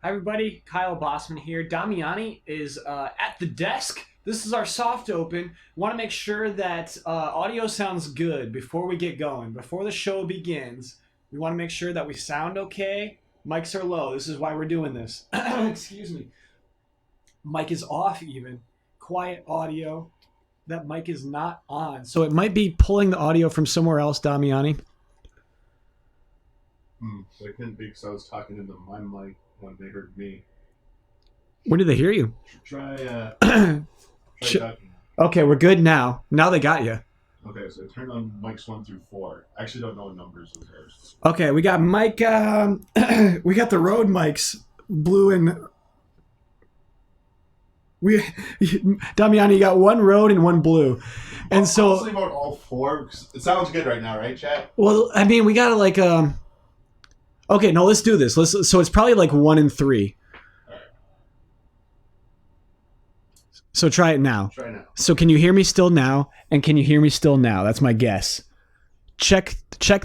Hi everybody, Kyle Bossman here. Damiani is at the desk. This is our soft open. Want to make sure that audio sounds good before we get going. Before the show begins, we want to make sure that we sound okay. Mics are low. This is why we're doing this. Excuse me. Mic is off even. Quiet audio. That mic is not on. So it might be pulling the audio from somewhere else, Damiani. So it couldn't be because I was talking into my mic when they heard me. Where did they hear you? Try talking. Okay, we're good now. Now they got you. Okay, so turn on mics 1 through 4. I actually don't know what numbers those are. Okay, we got mic. We got the Rode mics, blue and. Damiani, you got one Rode and one blue, and so. I'll leave out all 4. It sounds good right now, right, chat? Well, I mean, we gotta like. Okay, no, let's do this. So it's probably like 1 and 3. All right. So try it now. Try now. So can you hear me still now? And can you hear me still now? That's my guess. Check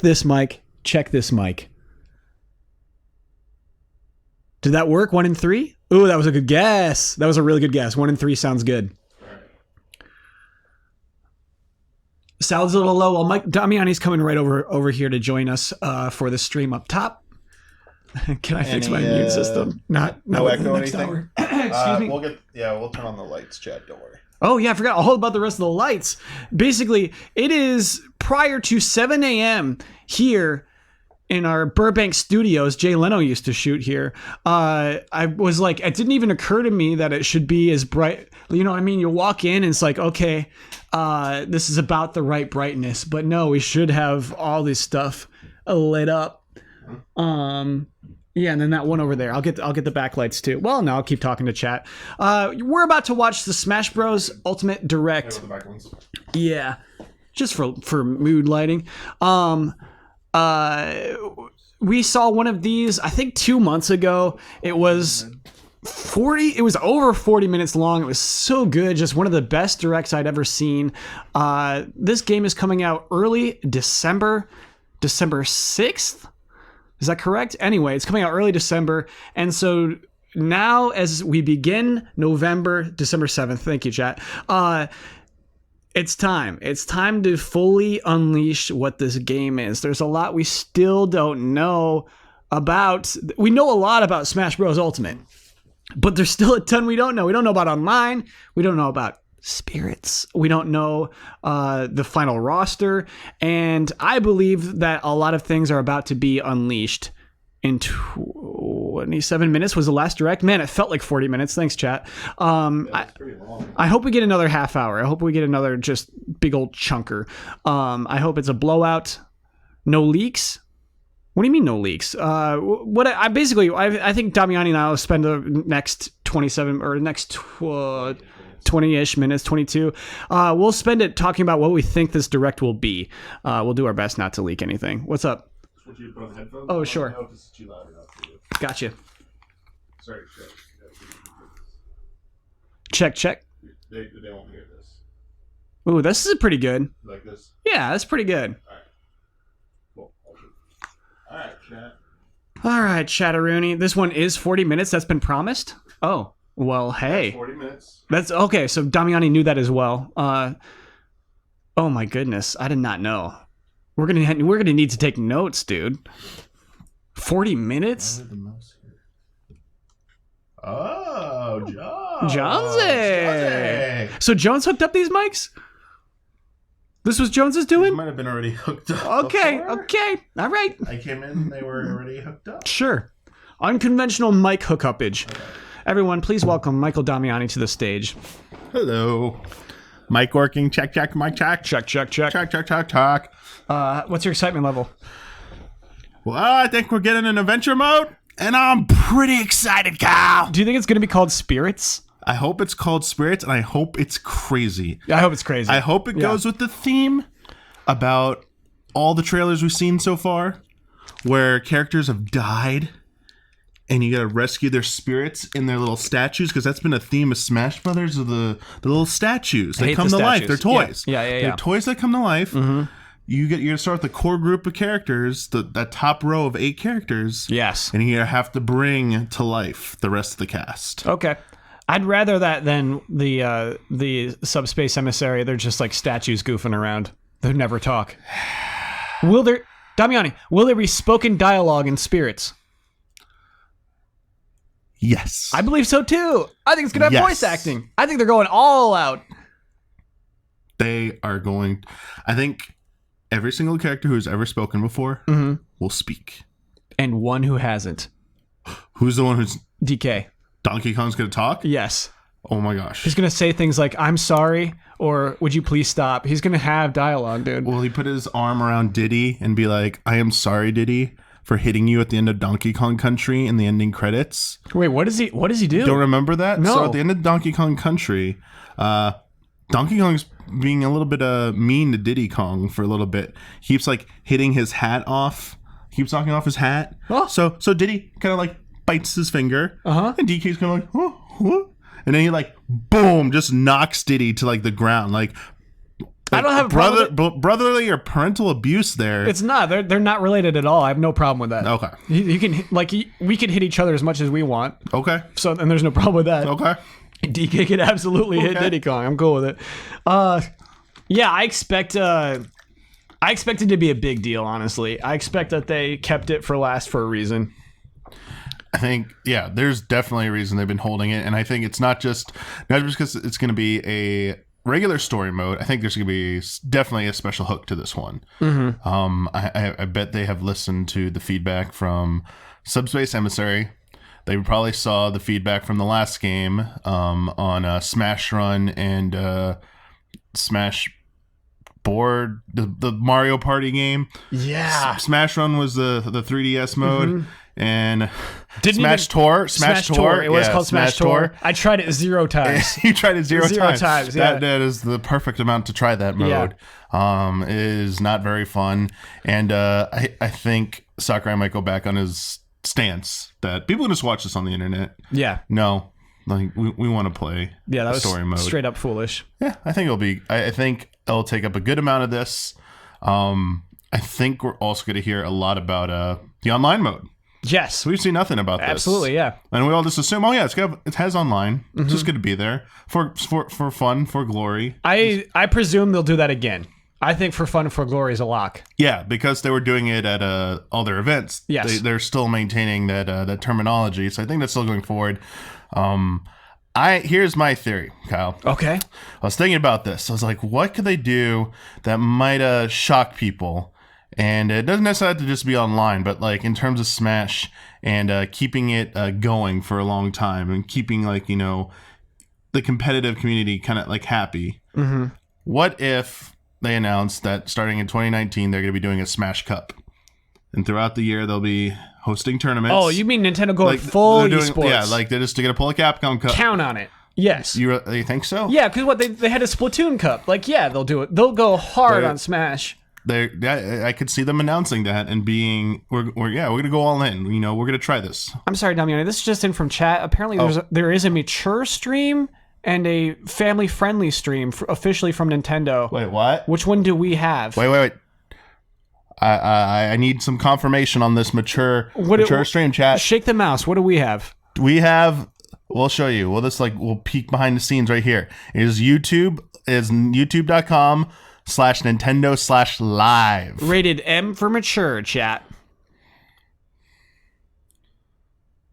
this mic. Check this mic. Did that work? 1 and 3? Ooh, that was a good guess. That was a really good guess. 1 and 3 sounds good. All right. Sounds a little low. Well, Mike Damiani's coming right over here to join us for the stream up top. Can I fix my mute system? Not no within echo the next anything? hour. Excuse me. We'll turn on the lights, chat. Don't worry. Oh, yeah, I forgot all about the rest of the lights. Basically, it is prior to 7 a.m. here in our Burbank studios. Jay Leno used to shoot here. I was like, it didn't even occur to me that it should be as bright. You know what I mean? You walk in and it's like, okay, this is about the right brightness. But no, we should have all this stuff lit up. Yeah, and then that one over there. I'll get the backlights too. Well, no, I'll keep talking to chat. We're about to watch the Smash Bros. Ultimate Direct. The back ones. Yeah, just for mood lighting. We saw one of these, I think 2 months ago. It was over 40 minutes long. It was so good. Just one of the best directs I'd ever seen. This game is coming out early December 6th. Is that correct? Anyway, it's coming out early December. And so now as we begin November, December 7th, thank you, chat. It's time. It's time to fully unleash what this game is. There's a lot we still don't know about. We know a lot about Smash Bros. Ultimate, but there's still a ton we don't know. We don't know about online. We don't know about spirits. We don't know the final roster. And I believe that a lot of things are about to be unleashed in 27 minutes was the last direct. Man, it felt like 40 minutes. Thanks, chat. That's pretty long. I hope we get another half hour. I hope we get another just big old chunker. I hope it's a blowout. No leaks. What do you mean no leaks? I think Damiani and I will spend the next 27 or next 20-ish minutes, 22. We'll spend it talking about what we think this direct will be. We'll do our best not to leak anything. What's up? Would you put on the headphones? Oh, sure. I don't know if this is too loud enough for you. Gotcha. Sorry, Check. They won't hear this. Ooh, this is pretty good. Like this? Yeah, that's pretty good. Cool. All right, chat. All right, Chatteroony. This one is 40 minutes. That's been promised. Oh, well, hey. 40 minutes. That's okay. So Damiani knew that as well. Oh my goodness, I did not know. We're gonna need to take notes, dude. 40 minutes? Oh, Jones. Jonesy. So Jones hooked up these mics? This was Jones's These doing? might have been already hooked up. Okay. before. All right. I came in, they were already hooked up. Sure. Unconventional mic hookupage. Okay. Everyone, please welcome Michael Damiani to the stage. Hello. Mic working. Check, mic check. Check. Check. What's your excitement level? Well, I think we're getting in adventure mode, and I'm pretty excited, Kyle. Do you think it's going to be called Spirits? I hope it's called Spirits, and I hope it's crazy. I hope it's crazy. I hope it goes with the theme about all the trailers we've seen so far, where characters have died, and you gotta rescue their spirits in their little statues, because that's been a theme of Smash Brothers, of the little statues. They come to life. They're toys. Yeah. They're toys that come to life. Mm-hmm. you to start with the core group of characters, that top row of 8 characters. Yes. And you have to bring to life the rest of the cast. Okay. I'd rather that than the subspace emissary. They're just like statues goofing around. They never talk. Damiani, will there be spoken dialogue in spirits? Yes. I believe so too. I think it's going to have voice acting. I think they're going all out. They are going... I think every single character who's ever spoken before will speak. And one who hasn't. Who's the one who's... DK. Donkey Kong's going to talk? Yes. Oh my gosh. He's going to say things like, I'm sorry, or would you please stop? He's going to have dialogue, dude. Will he put his arm around Diddy and be like, I am sorry, Diddy, for hitting you at the end of Donkey Kong Country in the ending credits? Wait, what does he do? Don't remember that? No. So at the end of Donkey Kong Country, Donkey Kong's being a little bit mean to Diddy Kong for a little bit. He keeps like hitting his hat off. Keeps knocking off his hat. Oh. So Diddy kind of like bites his finger. And DK's kind of like, oh. And then he like, boom, just knocks Diddy to like the ground. Like I don't have a problem brotherly or parental abuse there. It's not. They're not related at all. I have no problem with that. Okay. You can we can hit each other as much as we want. Okay. So and there's no problem with that. Okay. DK could absolutely hit Diddy Kong. I'm cool with it. Yeah, I expect it to be a big deal, honestly. I expect that they kept it for last for a reason. I think, yeah, there's definitely a reason they've been holding it. And I think it's not just because it's going to be a regular story mode. I think there's going to be definitely a special hook to this one. I bet they have listened to the feedback from Subspace Emissary. They probably saw the feedback from the last game on Smash Run and Smash Board, the Mario Party game. Yeah. Smash Run was the 3DS mode. And Smash Tour. It was called Smash Tour. I tried it 0 times. You tried it zero times. Yeah. That is the perfect amount to try that mode. Yeah. It is not very fun. And I think Sakurai might go back on his stance that people just watch this on the internet. Yeah. No. Like we want to play that was story mode. Straight up foolish. Yeah, I think it'll take up a good amount of this. I think we're also going to hear a lot about the online mode. Yes. We've seen nothing about this. Absolutely, yeah. And we all just assume, it has online. It's just good to be there for fun, for glory. I presume they'll do that again. I think for fun, for glory is a lock. Yeah, because they were doing it at all their events. Yes. They're still maintaining that terminology. So I think that's still going forward. Here's my theory, Kyle. Okay. I was thinking about this. I was like, what could they do that might shock people? And it doesn't necessarily have to just be online, but like in terms of Smash and keeping it going for a long time and keeping the competitive community kind of like happy. What if they announced that starting in 2019 they're going to be doing a Smash Cup, and throughout the year they'll be hosting tournaments? Oh, you mean Nintendo going full esports? Yeah, like they're just going to pull a Capcom Cup. Count on it. Yes. You think so? Yeah, because they had a Splatoon Cup. Like, yeah, they'll do it. They'll go hard on Smash. I could see them announcing that and being, we're gonna go all in. We're gonna try this. I'm sorry, Damiani. This is just in from chat. Apparently, there is a mature stream and a family friendly stream officially from Nintendo. Wait, what? Which one do we have? Wait. I need some confirmation on this mature stream, chat. Shake the mouse. What do we have? We'll show you. We'll peek behind the scenes right here. It is YouTube. It's youtube.com/Nintendo/live. Rated M for mature, chat.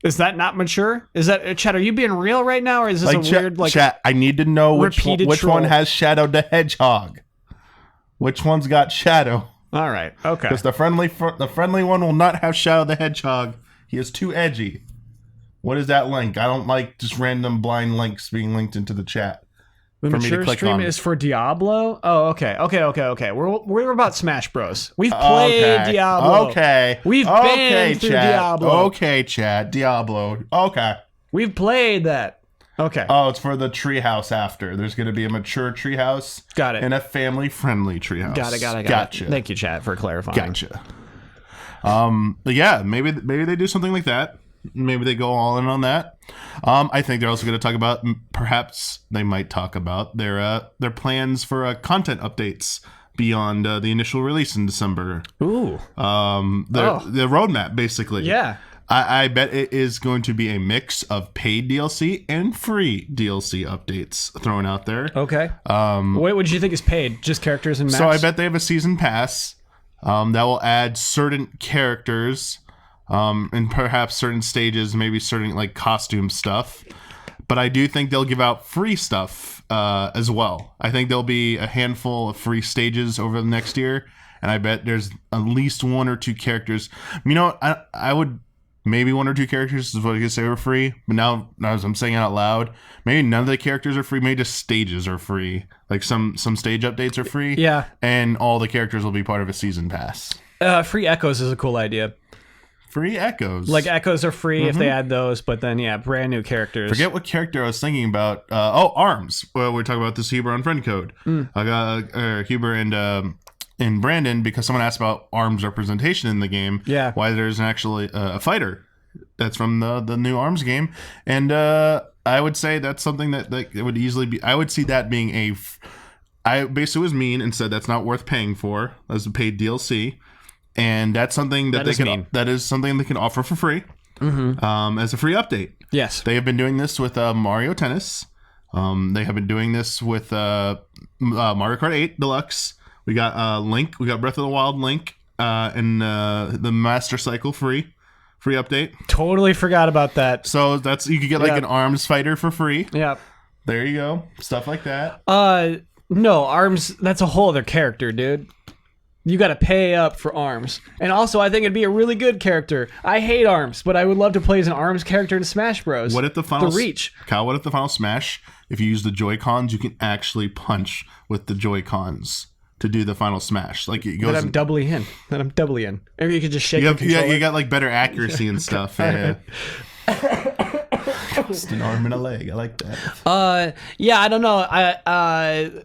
Is that not mature? Is that chat? Are you being real right now, or is this weird chat? I need to know which one has Shadow the Hedgehog. Which one's got Shadow? All right, okay. Because the friendly one will not have Shadow the Hedgehog. He is too edgy. What is that link? I don't like just random blind links being linked into the chat. The mature stream is for Diablo? Oh, okay. We're about Smash Bros. We've played Diablo. Okay. We've been through Diablo. Okay, chat. Diablo. Okay. We've played that. Okay. Oh, it's for the treehouse after. There's going to be a mature treehouse. Got it. And a family-friendly treehouse. Got it. Gotcha. Thank you, chat, for clarifying. Gotcha. But yeah, maybe they do something like that. Maybe they go all in on that. I think they're also going to talk about, perhaps they might talk about their plans for content updates beyond the initial release in December. Ooh. The roadmap, basically. Yeah. I bet it is going to be a mix of paid DLC and free DLC updates thrown out there. Okay. What would you think is paid? Just characters and maps? So I bet they have a season pass that will add certain characters and perhaps certain stages, maybe certain like costume stuff. But I do think they'll give out free stuff as well. I think there'll be a handful of free stages over the next year, and I bet there's at least 1 or 2 characters. You know, I would maybe 1 or 2 characters is what I could say were free. But now as I'm saying it out loud, maybe none of the characters are free. Maybe just stages are free. Like some stage updates are free. Yeah. And all the characters will be part of a season pass. Free echoes is a cool idea. Free echoes. Like echoes are free if they add those, but then brand new characters. Forget what character I was thinking about. Arms. Well, we're talking about this Huber on friend code. I got Huber and Brandon, because someone asked about Arms representation in the game. Yeah. Why there's actually a fighter that's from the new Arms game, and I would say that's something that it would easily be. I would see that being I basically was mean and said that's not worth paying for as a paid DLC. And that's something that that is something they can offer for free as a free update. Yes. They have been doing this with Mario Tennis. They have been doing this with Mario Kart 8 Deluxe. We got Link. We got Breath of the Wild Link and the Master Cycle free update. Totally forgot about that. So that's you could get like an Arms fighter for free. Yeah. There you go. Stuff like that. No, Arms, that's a whole other character, dude. You got to pay up for Arms. And also, I think it'd be a really good character. I hate Arms, but I would love to play as an Arms character in Smash Bros. What if the final Reach? Kyle, what if the final Smash, if you use the Joy-Cons, you can actually punch with the Joy-Cons to do the final Smash? Like it goes. I'm doubly in. Maybe you could just shake the controller. You got like better accuracy and stuff. Yeah. Just an arm and a leg. I like that. Yeah, I don't know.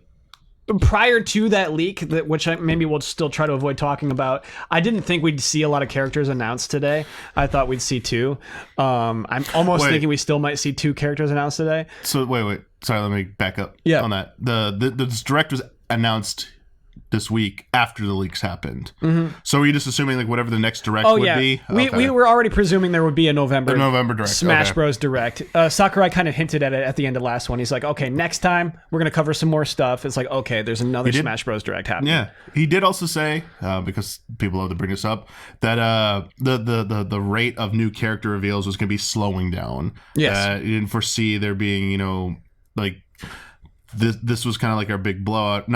Prior to that leak, which maybe we'll still try to avoid talking about, I didn't think we'd see a lot of characters announced today. I thought we'd see 2. I'm almost thinking we still might see 2 characters announced today. So wait. Sorry, let me back up on that. The direct was announced this week after the leaks happened. So were you just assuming like whatever the next direct would be? We were already presuming there would be a November direct. Smash Bros direct. Sakurai kind of hinted at it at the end of last one. He's like, okay, next time we're going to cover some more stuff. It's like, okay, there's another Smash Bros direct happening. Yeah. He did also say, because people love to bring this up, that the rate of new character reveals was going to be slowing down. Yes. He didn't foresee there being, like this was kind of like our big blowout.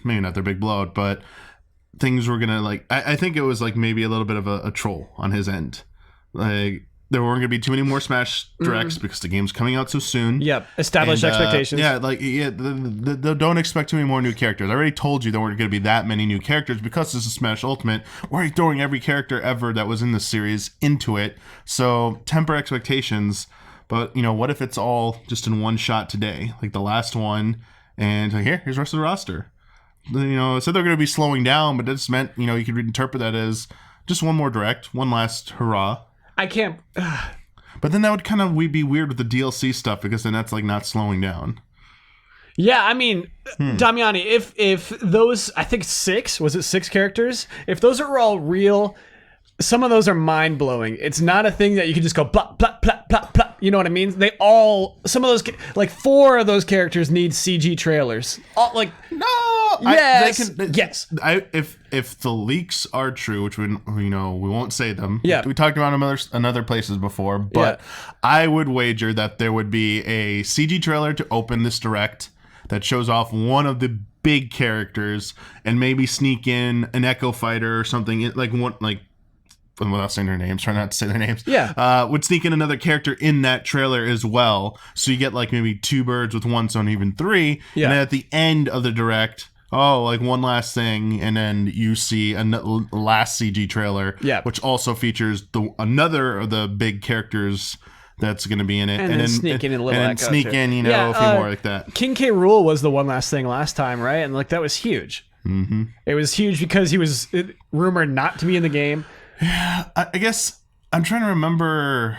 Maybe not their big blowout, but things were gonna like. I think it was like maybe a little bit of a troll on his end. Like there weren't gonna be too many more Smash directs because the game's coming out so soon. Yep, established expectations. Don't expect too many more new characters. I already told you there weren't gonna be that many new characters because this is Smash Ultimate. We're already throwing every character ever that was in the series into it. So temper expectations. But what if it's all just in one shot today, like the last one, and here's the rest of the roster. It said they're going to be slowing down, but that just meant, you could interpret that as just one more direct, one last hurrah. I can't. But then that would we'd be weird with the DLC stuff because then that's like not slowing down. Yeah, I mean, Damiani, if those, I think 6 characters? If those are all real, some of those are mind blowing. It's not a thing that you can just go blah blah blah blah blah. You know what I mean? Some of those, like 4 of those characters need CG trailers. Yes. Yes. If the leaks are true, which we won't say them. Yeah. We talked about them in other places before, but I would wager that there would be a CG trailer to open this direct that shows off one of the big characters and maybe sneak in an Echo Fighter or something without saying their names, try not to say their names. Yeah. Would sneak in another character in that trailer as well. So you get like maybe 2 birds with one stone, even 3. Yeah. And then at the end of the direct, like one last thing, and then you see a last CG trailer, which also features another of the big characters that's going to be in it. And then sneak in a little and Echo sneak in, a few more like that. King K. Rool was the one last thing last time, right? And that was huge. Mm-hmm. It was huge because he was rumored not to be in the game. Yeah, I guess I'm trying to remember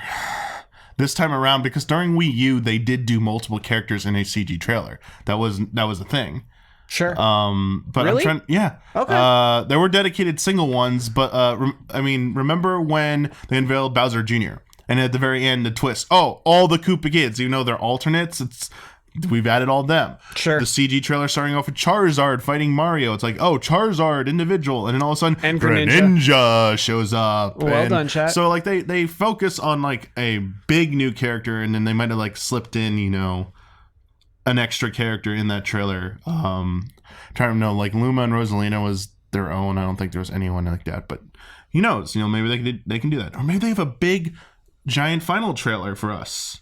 this time around because during Wii U they did do multiple characters in a CG trailer. That was a thing. Sure. But Really? I'm trying. Yeah. Okay. There were dedicated single ones, but remember when they unveiled Bowser Jr. and at the very end the twist? Oh, all the Koopa kids, even though they're alternates, we've added all them. Sure. The CG trailer starting off with Charizard fighting Mario. It's like, oh, Charizard individual, and then all of a sudden, And Greninja shows up. Well done, chat. So like they focus on like a big new character, and then they might have like slipped in, an extra character in that trailer. Trying to know, like Luma and Rosalina was their own. I don't think there was anyone like that, but who knows? Maybe they can do that, or maybe they have a big, giant final trailer for us.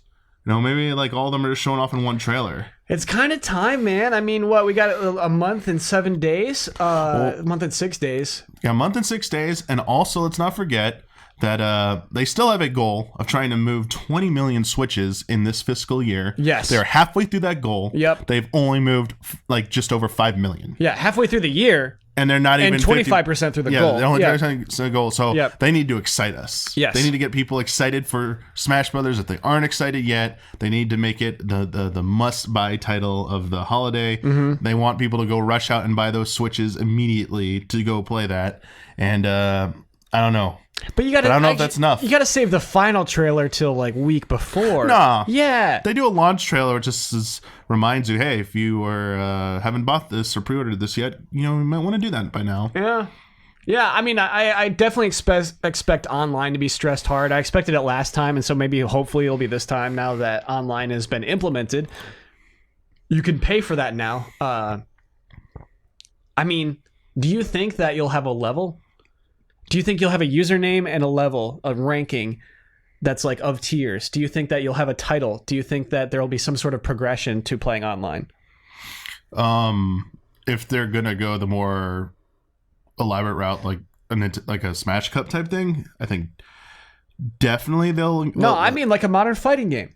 Maybe like all of them are just showing off in one trailer. It's kind of time, man. I mean, we got a month and 7 days? A month and 6 days. Yeah, a month and 6 days. And also, let's not forget that they still have a goal of trying to move 20 million Switches in this fiscal year. Yes. They're halfway through that goal. Yep. They've only moved like just over 5 million. Yeah, halfway through the year. And they're not even 25% through the goal. Yeah, they're only 25% through the goal. So Yep. they need to excite us. Yes. They need to get people excited for Smash Brothers. If they aren't excited yet, they need to make it the must-buy title of the holiday. Mm-hmm. They want people to go rush out and buy those Switches immediately to go play that. And I don't know. But you got to. I don't know if that's enough. You got to save the final trailer till like week before. Nah. Yeah. They do a launch trailer, which just reminds you, hey, if you haven't bought this or pre-ordered this yet, you might want to do that by now. Yeah. Yeah, I mean, I definitely expect online to be stressed hard. I expected it last time, and so hopefully it'll be this time now that online has been implemented. You can pay for that now. I mean, do you think that you'll have a level? Do you think you'll have a username and a level, a ranking that's like of tiers? Do you think that you'll have a title? Do you think that there will be some sort of progression to playing online? If they're gonna go the more elaborate route, like a Smash Cup type thing, I think definitely they'll. No, I mean like a modern fighting game,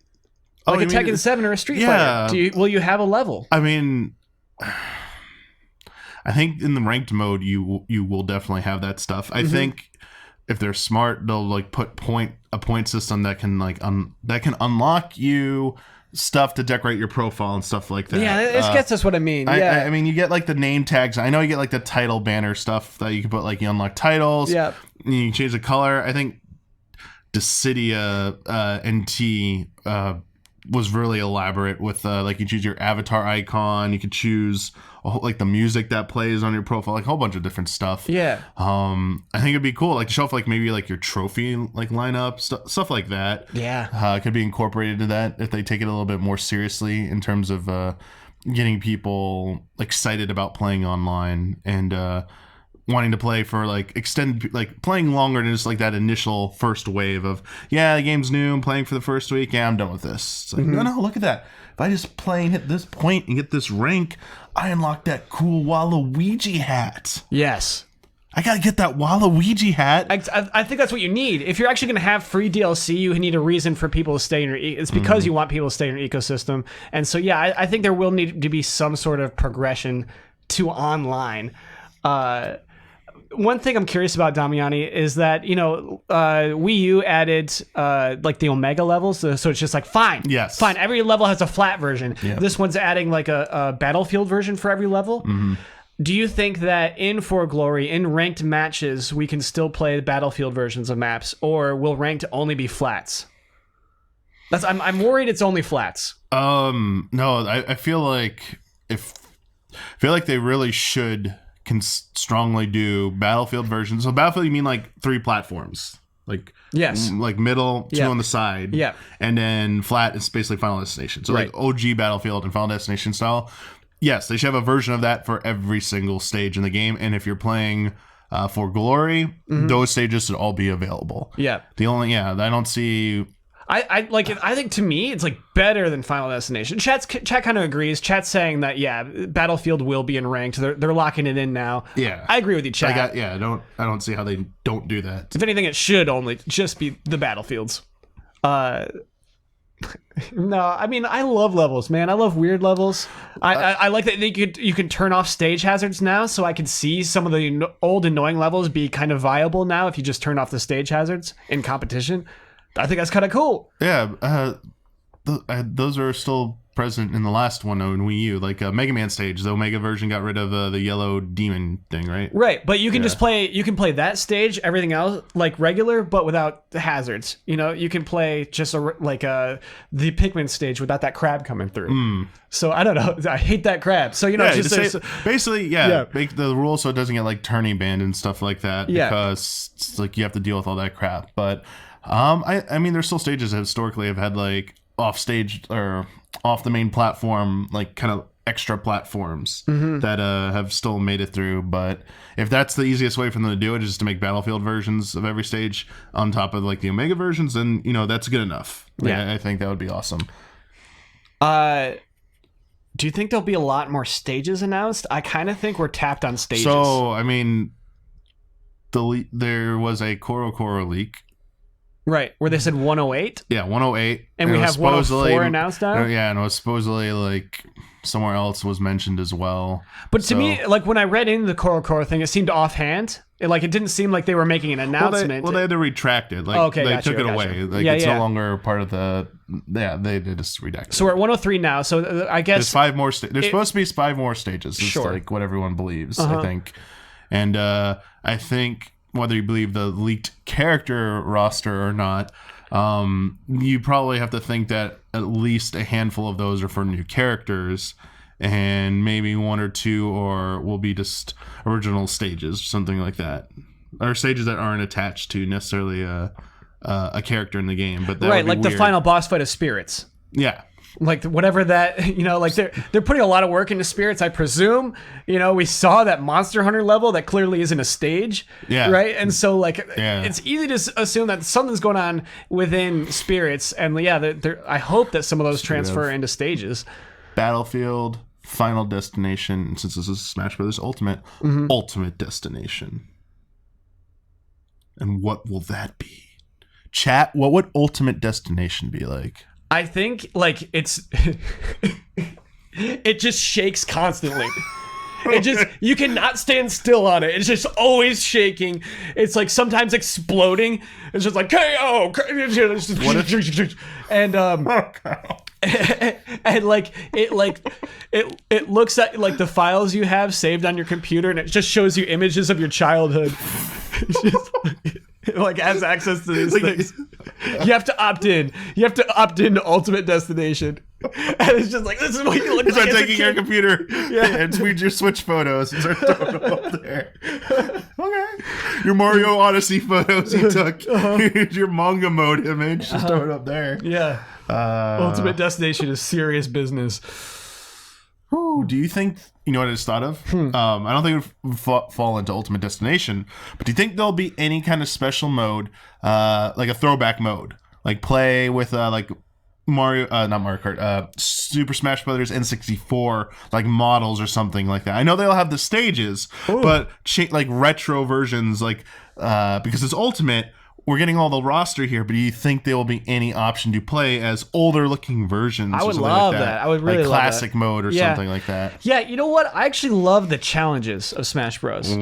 like a Tekken 7 or a Street Fighter. Will you have a level? I mean, I think in the ranked mode, you will definitely have that stuff. I think if they're smart, they'll like put a point system that can like that can unlock you stuff to decorate your profile and stuff like that. Yeah, this gets us what I mean. Yeah, I mean, you get like the name tags. I know you get like the title banner stuff that you can put, like you unlock titles. Yeah, you can change the color. I think Dissidia NT was really elaborate with like you choose your avatar icon. You could choose like the music that plays on your profile, like a whole bunch of different stuff. Yeah. I think it'd be cool, like to show off like maybe like your trophy like lineup stuff like that. Yeah. Could be incorporated into that if they take it a little bit more seriously in terms of getting people excited about playing online and wanting to play for like extended, like playing longer than just like that initial first wave of, yeah, the game's new, I'm playing for the first week, yeah, I'm done with this. It's like, no, look at that. If I just play and hit this point and get this rank, I unlock that cool Waluigi hat. Yes. I gotta get that Waluigi hat. I think that's what you need. If you're actually going to have free DLC, you need a reason for people to stay in your... It's because you want people to stay in your ecosystem. And so, yeah, I think there will need to be some sort of progression to online. One thing I'm curious about, Damiani, is that, Wii U added like the Omega levels. So it's just like, fine. Yes. Fine. Every level has a flat version. Yep. This one's adding like a Battlefield version for every level. Mm-hmm. Do you think that in For Glory, in ranked matches, we can still play the Battlefield versions of maps, or will ranked only be flats? I'm worried it's only flats. No, I feel like they really can strongly do Battlefield versions. So Battlefield, you mean like 3 platforms, like yes, like middle, 2 on the side, yeah, and then flat is basically Final Destination. So like OG Battlefield and Final Destination style. Yes, they should have a version of that for every single stage in the game. And if you're playing For Glory, those stages should all be available. Yeah. I don't see. I like it. I think to me it's like better than Final Destination. Chat kind of agrees. Chat's saying that Battlefield will be in ranked. They're locking it in now. Yeah, I agree with you, Chat. I don't see how they don't do that. If anything, it should only just be the Battlefields. No, I mean, I love levels, man. I love weird levels. I like that you can turn off stage hazards now, so I can see some of the old annoying levels be kind of viable now if you just turn off the stage hazards in competition. I think that's kind of cool. Yeah, those are still present in the last one on Wii U, like a Mega Man stage. The Omega version got rid of the yellow demon thing, right? Right, but you can just play. You can play that stage, everything else like regular, but without the hazards. You know, you can play just the Pikmin stage without that crab coming through. So I don't know. I hate that crab. So basically, make the rules so it doesn't get like tourney banned and stuff like that. Because it's like you have to deal with all that crap. But I mean, there's still stages that historically have had like off stage or off the main platform, like kind of extra platforms that have still made it through. But if that's the easiest way for them to do it, is just to make Battlefield versions of every stage on top of like the Omega versions, then that's good enough. I think that would be awesome. Do you think there'll be a lot more stages announced? I kind of think we're tapped on stages. So I mean, there was a Koro leak. Right, where they said 108? Yeah, 108. And we have 104 announced now? Yeah, and it was supposedly like somewhere else was mentioned as well. But to me, like when I read in the Koro thing, it seemed offhand. It didn't seem like they were making an announcement. Well, they had to retract it. Like they took it away. Like it's no longer part of the. Yeah, they just redacted. So we're at 103 now. So I guess there's 5 more. There's supposed to be 5 more stages. It's like what everyone believes. I think, and I think. Whether you believe the leaked character roster or not, you probably have to think that at least a handful of those are for new characters, and maybe 1 or 2 will be just original stages, something like that, or stages that aren't attached to necessarily a character in the game. But that would be like weird. The final boss fight of Spirits. Yeah. Like whatever that, like they're putting a lot of work into Spirits, I presume. We saw that Monster Hunter level that clearly isn't a stage, right? And so it's easy to assume that something's going on within Spirits, and I hope that some of those transfer into stages. Battlefield, Final Destination, since this is Smash Brothers Ultimate, Ultimate Destination. And what will that be? Chat, what would Ultimate Destination be like? I think it's it just shakes constantly. You cannot stand still on it. It's just always shaking. It's like sometimes exploding. It's just like KO. And and it looks at like the files you have saved on your computer, and it just shows you images of your childhood. It's just has access to these things. You have to opt in. You have to opt into Ultimate Destination. And it's just like, this is what you look like. It's like taking your computer and tweet your Switch photos and start throwing them up there. Okay. Your Mario Odyssey photos you took. Your manga mode image. Just throw it up there. Yeah. Ultimate Destination is serious business. Do you think, you know what I just thought of? I don't think it would fall into Ultimate Destination, but do you think there'll be any kind of special mode, like a throwback mode? Like play with like Mario, not Mario Kart, Super Smash Brothers N64, like models or something like that. I know they'll have the stages, but like retro versions, like because it's Ultimate. We're getting all the roster here, but do you think there will be any option to play as older looking versions? I would love that. I would really love classic mode or something like that. Yeah, you know what? I actually love the challenges of Smash Bros.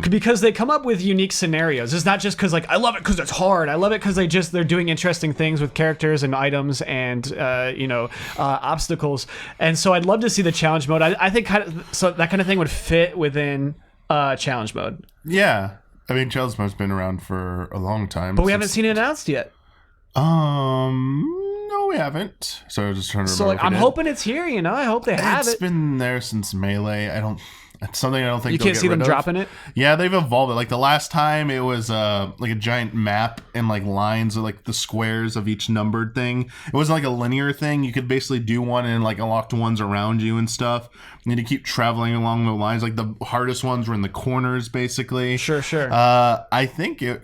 Because they come up with unique scenarios. It's not just because I love it because it's hard. I love it because they're doing interesting things with characters and items and obstacles. And so I'd love to see the challenge mode. I think so that kind of thing would fit within challenge mode. Yeah. I mean, challenge mode's been around for a long time. But we haven't seen it announced yet. No, we haven't. So I was just trying to remember. So I'm hoping it's here, I hope they have it. It's been there since Melee. It's something I don't think you can't see them dropping it. Yeah, they've evolved it. Like the last time, it was like a giant map and like lines of like the squares of each numbered thing. It wasn't like a linear thing. You could basically do one and like unlock ones around you and stuff. You need to keep traveling along the lines. Like the hardest ones were in the corners, basically. Sure. I think the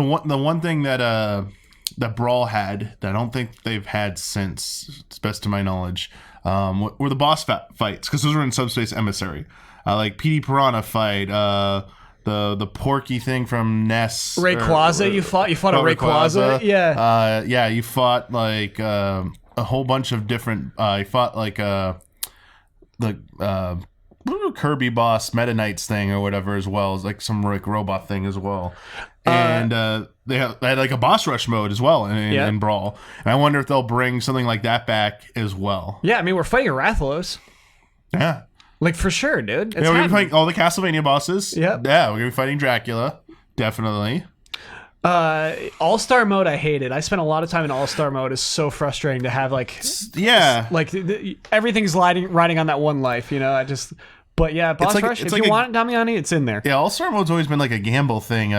one thing that Brawl had that I don't think they've had since, to best to my knowledge, were the boss fights, because those were in Subspace Emissary. Like PD Piranha fight, the Porky thing from Ness. Rayquaza, you fought a Rayquaza? Yeah, you fought like a whole bunch of different. You fought like the Kirby boss Meta Knights thing or whatever as well, as like some like robot thing as well. And they had like a boss rush mode as well in Brawl. And I wonder if they'll bring something like that back as well. Yeah, I mean, we're fighting Rathalos. Yeah. Like, for sure, dude. We're going to be fighting all the Castlevania bosses. Yep. Yeah, we're going to be fighting Dracula. Definitely. All-Star mode, I hated. I spent a lot of time in All-Star mode. It's so frustrating to have, like... Yeah. Like, everything's riding on that one life, you know? But yeah, boss rush, if you want Damiani, it's in there. Yeah, All-Star mode's always been like a gamble thing,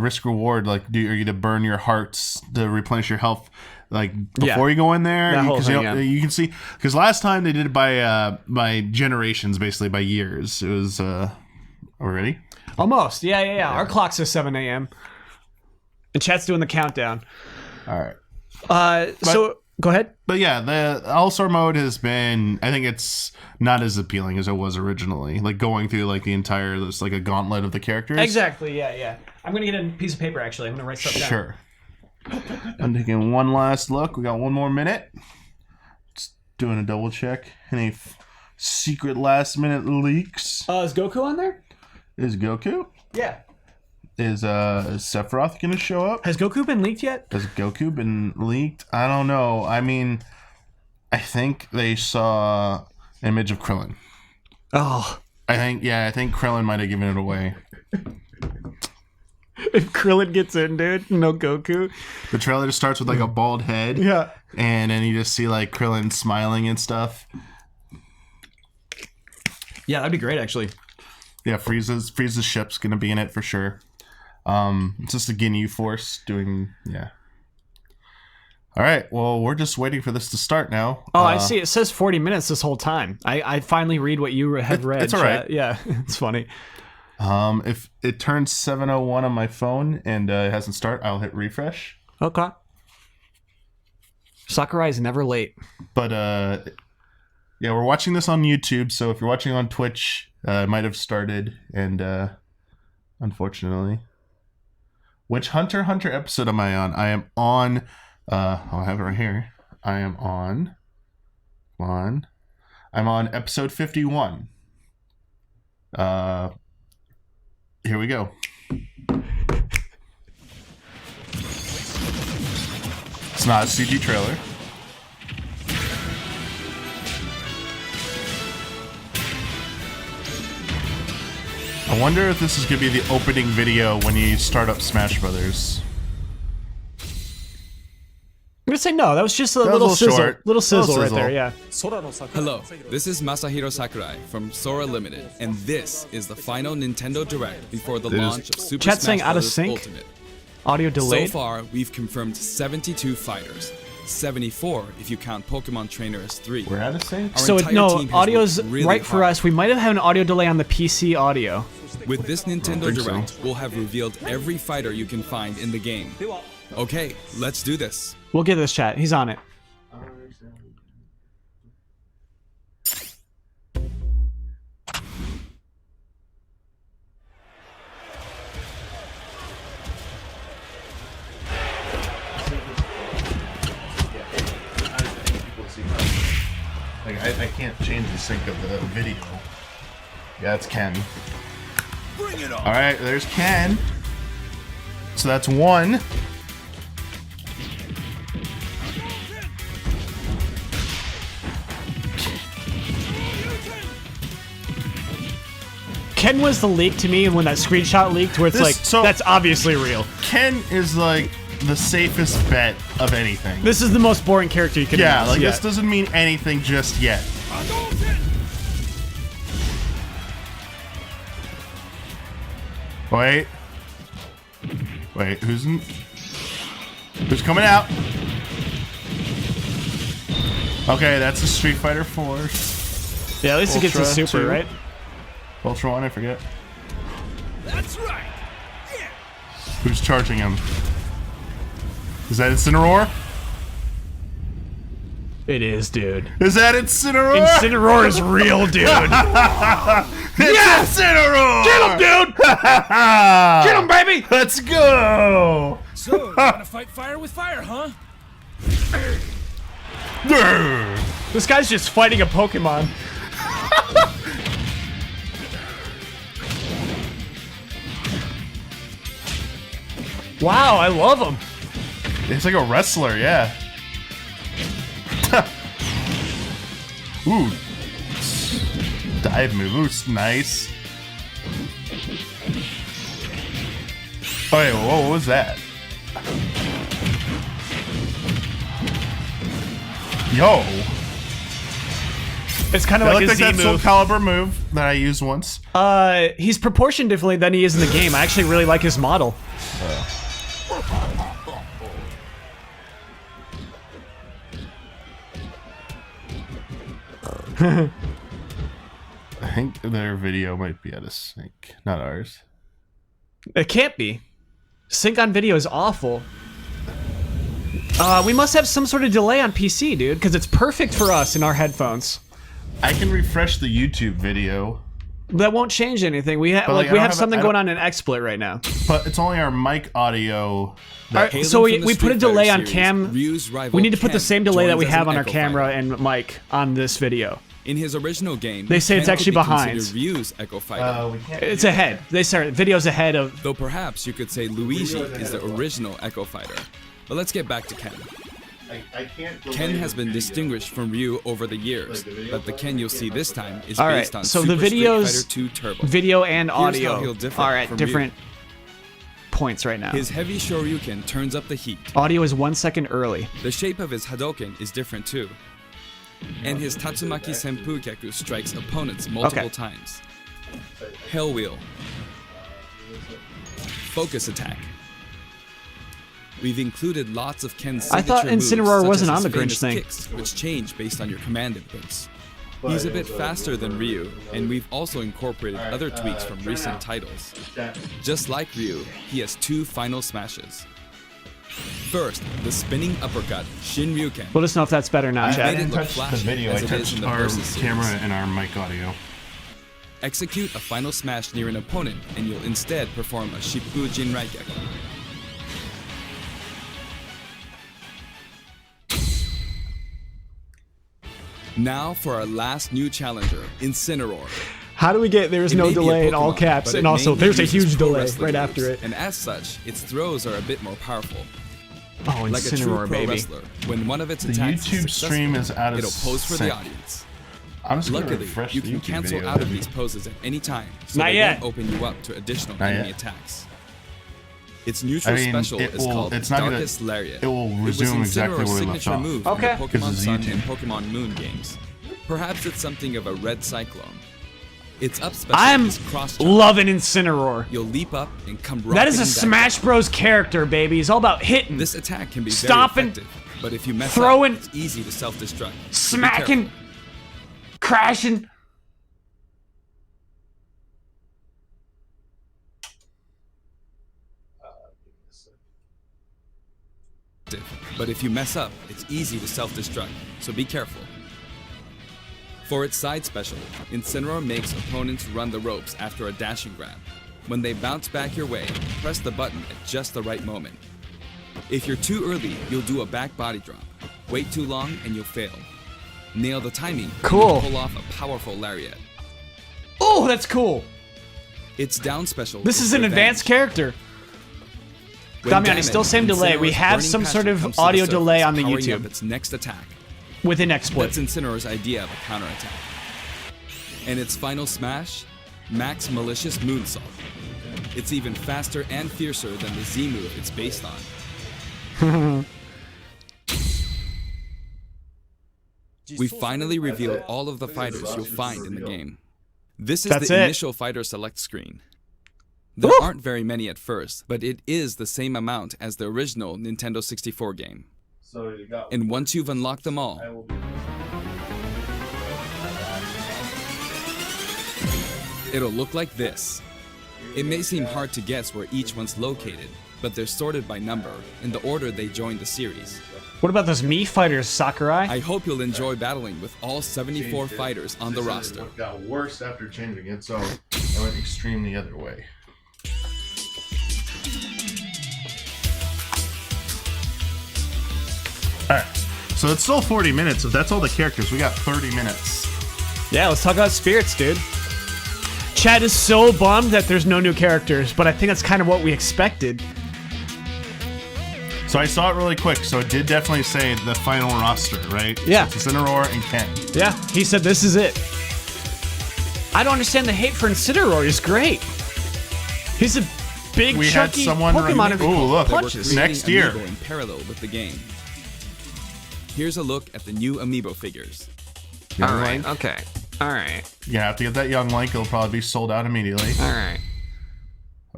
risk-reward. Like, are you going to burn your hearts to replenish your health, like, before you go in there? That whole thing, you can see... Because last time they did it by generations, basically, by years. It was... Already? Almost. Yeah. Our clock says 7 a.m. And chat's doing the countdown. All right. So, go ahead. But yeah, the All-Star mode has been... I think it's not as appealing as it was originally. Like, going through, like, the entire... There's, like, a gauntlet of the characters. Exactly, yeah. I'm going to get a piece of paper, actually. I'm going to write stuff down. Sure. I'm taking one last look. We got one more minute. Just doing a double check. Any secret last-minute leaks? Is Goku on there? Is Goku? Yeah. Is Sephiroth going to show up? Has Goku been leaked yet? Has Goku been leaked? I don't know. I mean, I think they saw an image of Krillin. Oh. I think Krillin might have given it away. If Krillin gets in, dude, no Goku. The trailer just starts with like a bald head. Yeah. And then you just see like Krillin smiling and stuff. Yeah, that'd be great, actually. Yeah, Frieza's ship's going to be in it for sure. It's just a Ginyu Force doing, yeah. All right, well, we're just waiting for this to start now. Oh, I see. It says 40 minutes this whole time. I finally read what you have read. It's all right. Yeah, it's funny. If it turns 7:01 on my phone and it hasn't started, I'll hit refresh. Okay. Sakurai is never late. But, yeah, we're watching this on YouTube, so if you're watching on Twitch, it might have started, and unfortunately... Which Hunter x Hunter episode am I on? I am on... I'll have it right here. I am on... I'm on episode 51. Here we go. It's not a CG trailer. I wonder if this is going to be the opening video when you start up Smash Brothers. I'm gonna say no. That was just a little sizzle. Short. Little sizzle right there, yeah. Hello, this is Masahiro Sakurai from Sora Limited, and this is the final Nintendo Direct before the launch of Super Chat Smash saying out of Bros. sync? Ultimate. Audio delayed. So far, we've confirmed 72 fighters. 74 if you count Pokemon Trainer as 3. We're out of sync? Our So entire no, team has audio's worked really right for hard. us. We might have had an audio delay on the PC audio. With this Nintendo think so. Direct, we'll have revealed every fighter you can find in the game. Okay, let's do this. We'll get this, chat. He's on it. Like, I can't change the sync of the video. Yeah, it's Ken. Bring it on! Alright, there's Ken. So that's one. Ken was the leak to me when that screenshot leaked, where it's like, that's obviously real. Ken is like the safest bet of anything. This is the most boring character you could Yeah, use. like this doesn't mean anything just yet. Wait, who's coming out? Okay, that's a Street Fighter 4. Yeah, at least it gets a Ultra super, 2. right? Ultra 1, I forget. That's right! Who's charging him? Is that Incineroar? It is, dude. Is that Incineroar? Incineroar is real, dude. Yes! Incineroar! Get him, dude! Get him, baby! Let's go! So, you wanna fight fire with fire, huh? This guy's just fighting a Pokemon. Wow, I love him. It's like a wrestler, yeah. Ooh. Dive move. Ooh, nice. Oh, wait, whoa, what was that? Yo. It's kind of That like looked a like Z that Soul move. Calibur move that I used once. He's proportioned differently than he is in the game. I actually really like his model. I think their video might be out of sync, not ours. It can't be. Sync on video is awful. We must have some sort of delay on PC, dude, because it's perfect for us in our headphones. I can refresh the YouTube video, That won't change anything. We have But, like, I we don't have have- something I going don't- on in XSplit right now. but it's only our mic audio. That, Alright, so Hailing from we the put a Street delay Fighter on series, cam. Ryu's rival We need to put the Ken same delay that joins we as have an on our Echo camera Fighter. and mic on this video. In his original game, They say it's Ken actually could be behind. considered Ryu's Echo Fighter. we can't. It's ahead. They start videos ahead of. Though perhaps you could say Luigi is the original Echo Fighter. But let's get back to Ken. I can't. Ken has been distinguished from Ryu over the years, but the Ken you'll see this time is All right, based on so Super the videos- Street Fighter 2 Turbo. Video and Here's how audio he'll differ are at from different points right now. His heavy Shoryuken turns up the heat. Audio is 1 second early. The shape of his Hadoken is different too. And his Tatsumaki Senpukyaku strikes opponents multiple Okay. times. Hell Wheel. Focus Attack. We've included lots of Ken's I thought signature moves, Incineroar such wasn't as on his the Grinch famous thing. kicks, which change based on your command inputs. He's a bit faster than Ryu, and we've also incorporated other tweaks from recent titles. Just like Ryu, he has 2 final smashes. First, the spinning uppercut, Shinryuken. We'll just know if that's better now, I made Chad. it didn't look touch the flashy video. as I it is in touched the our Versus series. camera and our mic audio. Execute a final smash near an opponent, and you'll instead perform a Shippu Jinraigyaku. Now for our last new challenger, Incineroar. How do we get there's It no may be a delay in all Pokemon, caps, but and it also mainly there's a uses huge pro delay wrestling right moves, after it. And as such, its throws are a bit more powerful. Oh, Like a true Incineroar, pro baby. wrestler, when one of its The attacks YouTube is stream is out of it'll pose for sync. the audience. I'm just gonna Luckily, refresh you the can YouTube cancel video. out of these poses at any time, so Not they yet. won't open you up to additional Not enemy yet. attacks. Its neutral I mean, special it is will- called it's not gonna- Darkest Lariat. it will was resume exactly Incineroar's where we left signature off. move Okay. in the 'Cause Pokemon it's Sun YouTube. and Pokemon Moon games. Perhaps it's something of a red cyclone. Its up special I'm is cross jump. loving Incineroar. You'll leap up and come rocketing That is a back Smash down. Bros character, baby. He's all about hitting, This attack can be Stomping, very effective, but if you mess throwing, up, it's easy to self-destruct. So be smacking, careful. crashing. But if you mess up, it's easy to self-destruct, so be careful. For its side special, Incineroar makes opponents run the ropes after a dashing grab. When they bounce back your way, press the button at just the right moment. If you're too early, you'll do a back body drop. Wait too long and you'll fail. Nail the timing, and Cool. you'll pull off a powerful lariat. Oh, that's cool. Its down special This is an Revenge. advanced character. When Damiani, damaged, still same delay. We Incineroar's have burning some passion sort of comes to the audio surface, delay on the powering YouTube. up its next attack. Within That's XSplit. Incineroar's idea of a counterattack. And its final smash, Max Malicious Moonsault. It's even faster and fiercer than the Z move it's based on. We finally revealed all of the fighters you'll find in the game. This is That's the it. initial fighter select screen. There Woo! aren't very many at first, but it is the same amount as the original Nintendo 64 game. So you got. And once you've unlocked them all, it'll look like this. It may seem hard to guess where each one's located, but they're sorted by number, in the order they joined the series. What about those Mii fighters, Sakurai? I hope you'll enjoy battling with all 74 fighters on the roster. It got worse after changing it, so I went extreme the other way. Alright, so it's still 40 minutes. If that's all the characters, we got 30 minutes. Yeah, let's talk about spirits, dude. Chad is so bummed that there's no new characters, but I think that's kind of what we expected. So I saw it really quick. So it did definitely say the final roster, right? Yeah. So it's Incineroar and Ken. Yeah, he said this is it. I don't understand the hate for Incineroar. He's great. He's a big, We had chunky someone. Pokemon. Ooh, look! punches. Next year. Amiibo in parallel with the game. Here's a look at the new Amiibo figures. All right. Okay. All right. You have to get that young Link. It'll probably be sold out immediately. All right.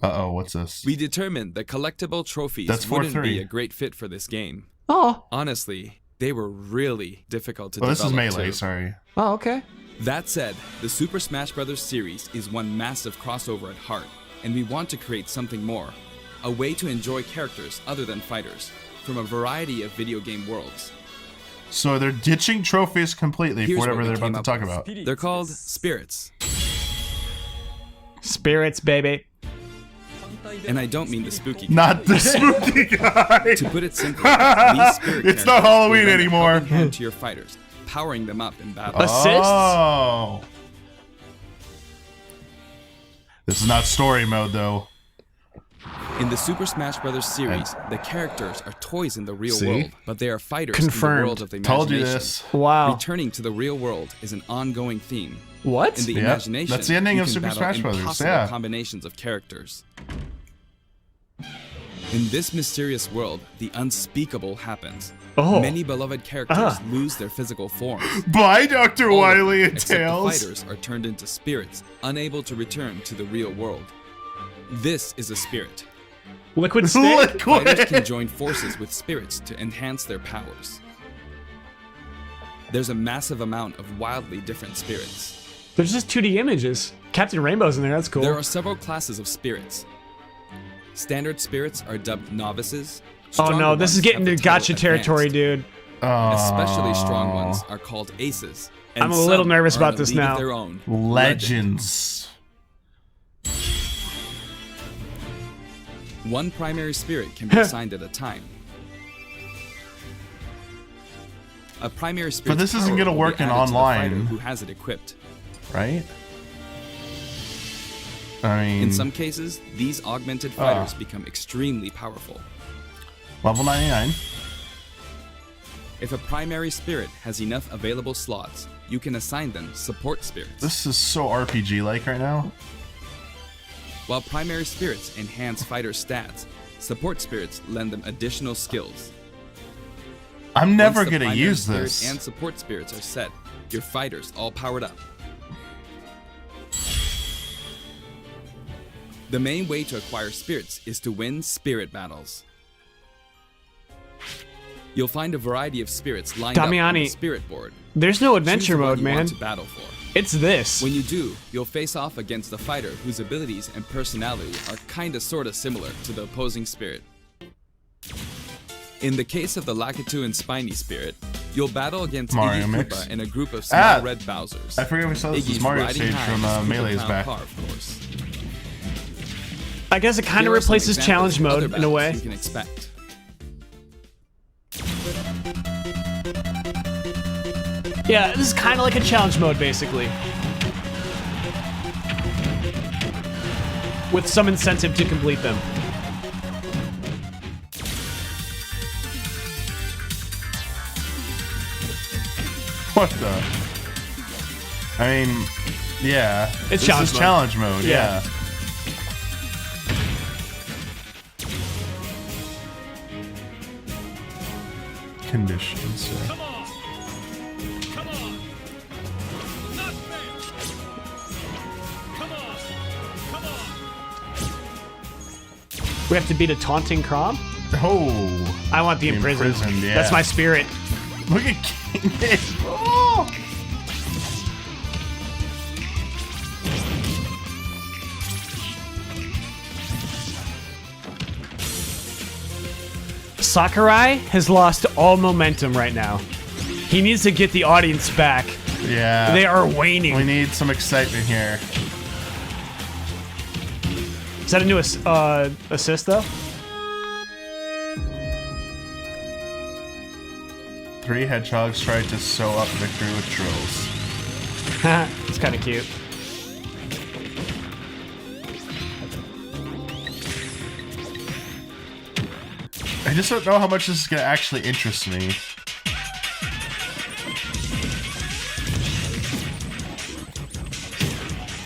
Uh-oh, what's this? We determined that collectible trophies That's wouldn't 4-3. be a great fit for this game. Oh. Honestly, they were really difficult to Oh, develop. this is Melee, too. sorry. Oh, okay. That said, the Super Smash Bros. Series is one massive crossover at heart, and we want to create something more. A way to enjoy characters other than fighters, from a variety of video game worlds. So they're ditching trophies completely Here's for whatever what we they're came about to up talk with. about. They're called Spirits. Spirits, baby. And I don't mean the spooky kind. Not the spooky guy! To put it simply, these spirit It's not characters Halloween will lend a anymore. helping hand to your fighters, powering them up in battle. Assists? Oh. This is not story mode, though. In the Super Smash Bros. Series, the characters are toys in the real See? world, but they are fighters in Confirmed. the world of the imagination. Told you this. Wow. Returning to the real world is an ongoing theme. What? In the Yep, imagination, that's the ending you of can Super battle Smash Bros., impossible yeah. combinations of characters. In this mysterious world, the unspeakable happens. Oh. Many beloved characters lose their physical forms. Bye, Dr. All of Wily them, and except Tails. the fighters are turned into spirits, unable to return to the real world. This is a spirit. Liquid Snake? Fighters can Liquid. join forces with spirits to enhance their powers. There's a massive amount of wildly different spirits. There's just 2D images. Captain Rainbow's in there. That's cool. There are several classes of spirits. Standard spirits are dubbed novices. Oh Stronger no, this ones is getting have the to title gotcha territory, advanced. dude. Especially strong ones are called aces. and I'm a little some nervous are in about a this league of now. Their own. Legends. One primary spirit can be assigned at a time. A primary spirit. this isn't gonna work in online. Who has it equipped? Right? I mean, In some cases, these augmented fighters become extremely powerful. level 99. If a primary spirit has enough available slots, you can assign them support spirits. This is so RPG-like right now. While primary spirits enhance fighters' stats, support spirits lend them additional skills. I'm never Once the gonna primary use spirit this. and support spirits are set, your fighters all powered up. The main way to acquire spirits is to win spirit battles. You'll find a variety of spirits lined up on the Damiani, spirit board. There's no Choose adventure the one mode, you man. want to battle for. It's this. When you do, you'll face off against a fighter whose abilities and personality are kinda sorta similar to the opposing spirit. In the case of the Lakitu and Spiny spirit, you'll battle against Mario Iggy Mix. Koopa and a group of small Ah, red Bowsers. I forget we saw this Iggy's as Mario riding stage high from on his Koopa Melee's Pound back. car, of course. I guess it kind Here of are some replaces examples challenge of other mode in a battles way. You can expect. Yeah, this is kind of like a challenge mode, basically. With some incentive to complete them. What the? I mean, yeah. It's this challenge is mode. challenge mode, Yeah. yeah. Conditions. Yeah. We have to beat a taunting Crom? Oh, I want the imprisoned. Imprisoned, yeah. That's my spirit. look at King Nick. Oh! Sakurai has lost all momentum right now. He needs to get the audience back. Yeah. They are waning. We need some excitement here. Is that a new assist, though? 3 hedgehogs tried to sew up victory with drills. It's kind of cute. I just don't know how much this is gonna actually interest me.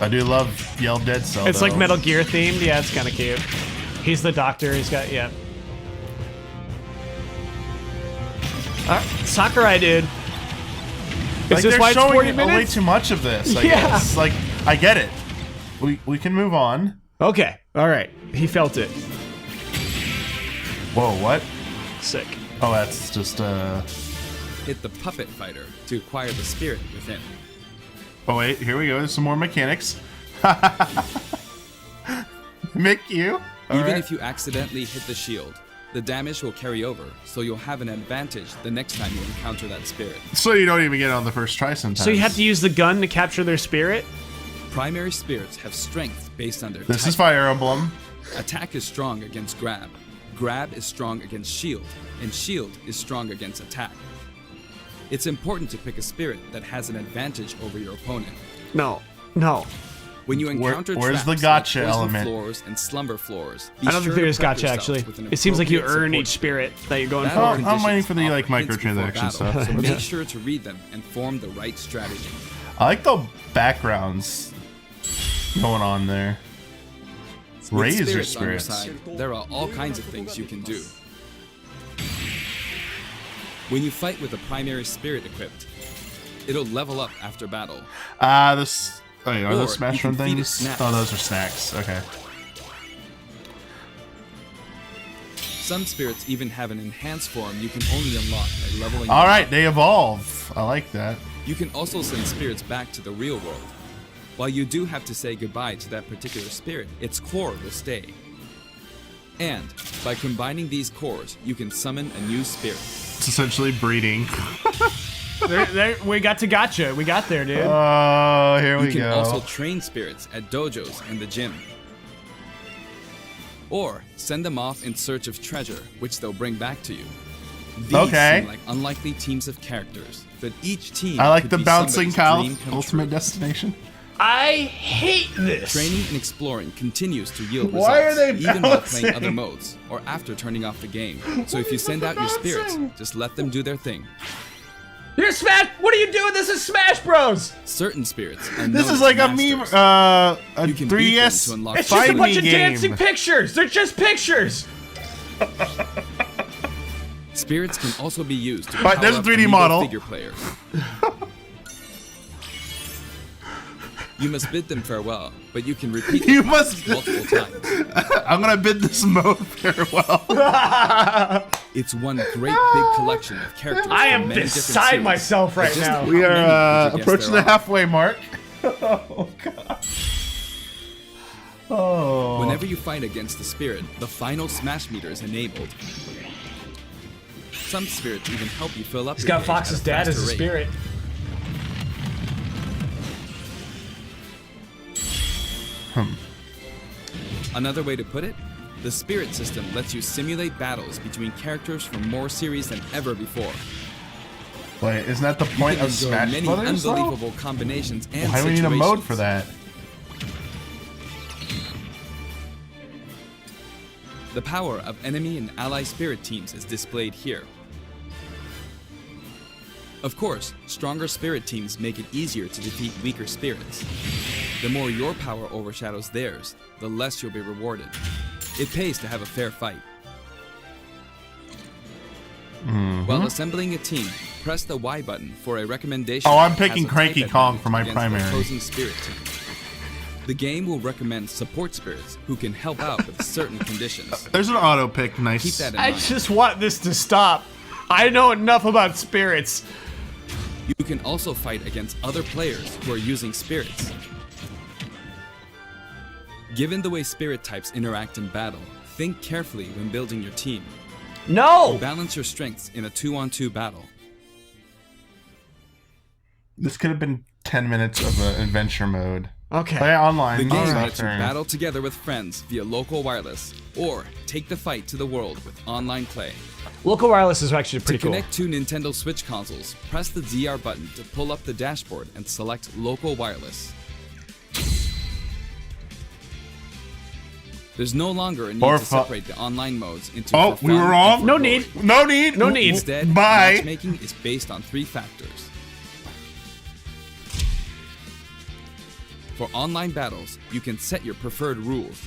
I do love Yell Dead Cell. It's though. like Metal Gear themed. Yeah, it's kind of cute. He's the doctor. He's got, yeah. Sakurai, dude. Is Like, this they're why it's 40 showing way minutes? too much of this. I Yeah. guess. Like, I get it. We can move on. Okay. All right. He felt it. Whoa, what? Sick. Oh, that's just Hit the puppet fighter to acquire the spirit within. Oh wait, here we go. There's some more mechanics. Mick you. Even if you accidentally hit the shield, the damage will carry over, so you'll have an advantage the next time you encounter that spirit. So you don't even get it on the first try sometimes. So you have to use the gun to capture their spirit? Primary spirits have strength based on their This type. is Fire Emblem. Attack is strong against grab. Grab is strong against shield, and shield is strong against attack. It's important to pick a spirit that has an advantage over your opponent. No. When you encounter where's traps the gotcha like poison element? floors and slumber floors, be I don't sure think to there's prep gotcha, yourself actually. with an It seems like you appropriate earn support each spirit that you're going Battle for. I'm waiting conditions for the, like, offer hints before microtransaction battle, stuff. So make sure to read them and form the right strategy. I like the backgrounds going on there. With Razor spirits on your spirits. side, there are all kinds of things you can do. When you fight with a primary spirit equipped, it'll level up after battle. This. Oh, yeah, are Or those Smash you can Run feed it things? snacks. Oh, those are snacks. Okay. Some spirits even have an enhanced form you can only unlock by leveling All them right, up. they evolve. I like that. You can also send spirits back to the real world. While you do have to say goodbye to that particular spirit, its core will stay. And by combining these cores, you can summon a new spirit. It's essentially breeding. We got to gotcha. We got there, dude. Oh, here You we can go. also train spirits at dojos and the gym. Or send them off in search of treasure, which they'll bring back to you. These Okay. seem like unlikely teams of characters, but each team I like could the be bouncing somebody's cow dream come ultimate true. destination. I hate this. Training and exploring continues to yield Why are results, they even while bouncing? playing other modes, or after turning off the game. So if you send out your spirits, just let them do their thing. You're Smash. What are you doing? This is Smash Bros. Certain spirits are This known is as like a masters. meme, a You can beat them to 3DS unlock It's just a fight bunch me of game. dancing pictures. They're just pictures. Spirits can also be used to But there's power a up 3D amiibo model. figure players. You must bid them farewell, but you can repeat You the must- process multiple times. I'm gonna bid this mode farewell. It's one great big collection of characters. I from am many different beside series. myself right But just now. how We many are would you guess approaching there the are? halfway mark. Oh god. Oh. Whenever you fight against the spirit, the final smash meter is enabled. Some spirits even help you fill up. He's your got gauge Fox's at a dad as a faster rate. spirit. Another way to put it, the spirit system lets you simulate battles between characters from more series than ever before. Wait, isn't that the You point can of enjoy Smash many Brothers? though? unbelievable combinations and Why do we need a mode situations. for that? The power of enemy and ally spirit teams is displayed here. Of course, stronger spirit teams make it easier to defeat weaker spirits. The more your power overshadows theirs, the less you'll be rewarded. It pays to have a fair fight. While assembling a team, press the Y button for a recommendation. Oh, I'm that has picking a Cranky type Kong advantage for my against the primary. opposing spirit team. The game will recommend support spirits who can help out with certain conditions. There's an auto pick. Nice. Keep that in I mind. just want this to stop. I know enough about spirits. You can also fight against other players who are using spirits. Given the way spirit types interact in battle, think carefully when building your team. No. Balance your strengths in a 2-on-2 battle. This could have been 10 minutes of an adventure mode. Okay. Play online. The game Alright. lets you battle together with friends via local wireless, or take the fight to the world with online play. Local wireless is actually To pretty cool. connect two Nintendo Switch consoles, press the DR button to pull up the dashboard and select local wireless. There's no longer a need Or to fu- separate the online modes into Oh, for we were fun wrong. and for No glory. need. No need. No need. Instead, Bye. matchmaking is based on 3 factors. For online battles, you can set your preferred rules.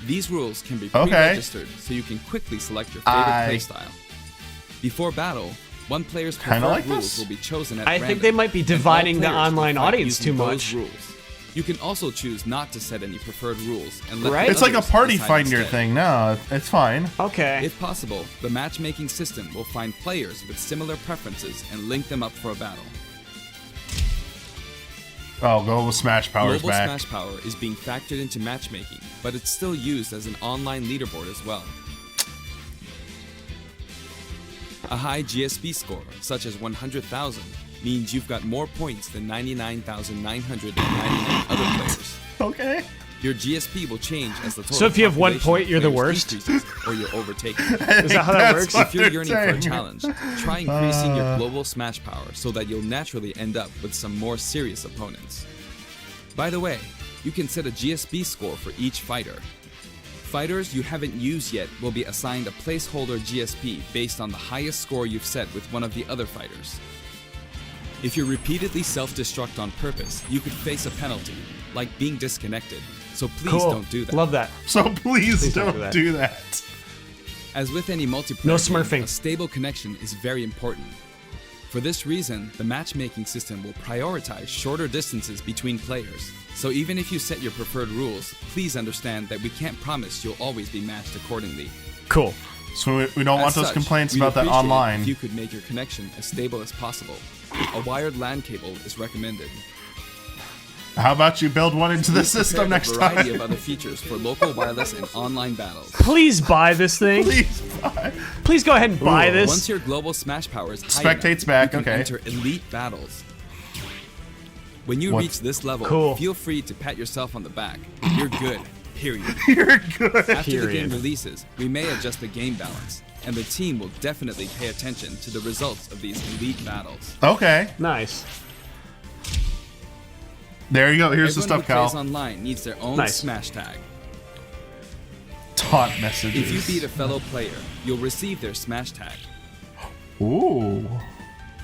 These rules can be Okay. pre-registered, so you can quickly select your favorite I- playstyle. Before battle, one player's Kinda preferred like rules this. will be chosen at I random. think they might be and all dividing the players will online fight audience using too those much. Rules. You can also choose not to set any preferred rules and let Right? the It's like a others party decide finder instead. thing. No, it's fine. Okay. If possible, the matchmaking system will find players with similar preferences and link them up for a battle. Oh, Global Smash Power's Global back. Smash Power is being factored into matchmaking, but it's still used as an online leaderboard as well. A high GSP score, such as 100,000, means you've got more points than 99,999 other players. Okay. Your GSP will change as the total So if you have 1 population point, of you're the players worst? increases, or you're overtaken. Is that how that That's works? what If you're they're yearning for a saying. challenge, try increasing your global smash power so that you'll naturally end up with some more serious opponents. By the way, you can set a GSP score for each fighter. Fighters you haven't used yet will be assigned a placeholder GSP based on the highest score you've set with one of the other fighters. If you repeatedly self-destruct on purpose, you could face a penalty, like being disconnected, so please Cool. don't do that. Love that. So please don't don't do that. do that. As with any multiplayer No game, smurfing. a stable connection is very important. For this reason, the matchmaking system will prioritize shorter distances between players. So even if you set your preferred rules, please understand that we can't promise you'll always be matched accordingly. Cool. So we don't want As those such, complaints we'd about that appreciate it online. If you could make your connection as stable as possible. A wired LAN cable is recommended. How about you build one into the We've system prepared next a variety time? of other features for local wireless and online battles. Please buy this thing. Please buy. Please go ahead and buy Ooh. this. Once your global smash power is high Spectate's enough, back, you can okay. enter elite battles. When you What? reach this level, Cool. feel free to pat yourself on the back. You're good. Period. You're good. After the game Period. releases, we may adjust the game balance, and the team will definitely pay attention to the results of these elite battles. Okay. Nice. There you go. Here's Everyone the stuff, who plays Cal. online needs their own Nice. smash tag. Taunt messages. If you beat a fellow player, you'll receive their smash tag. Ooh.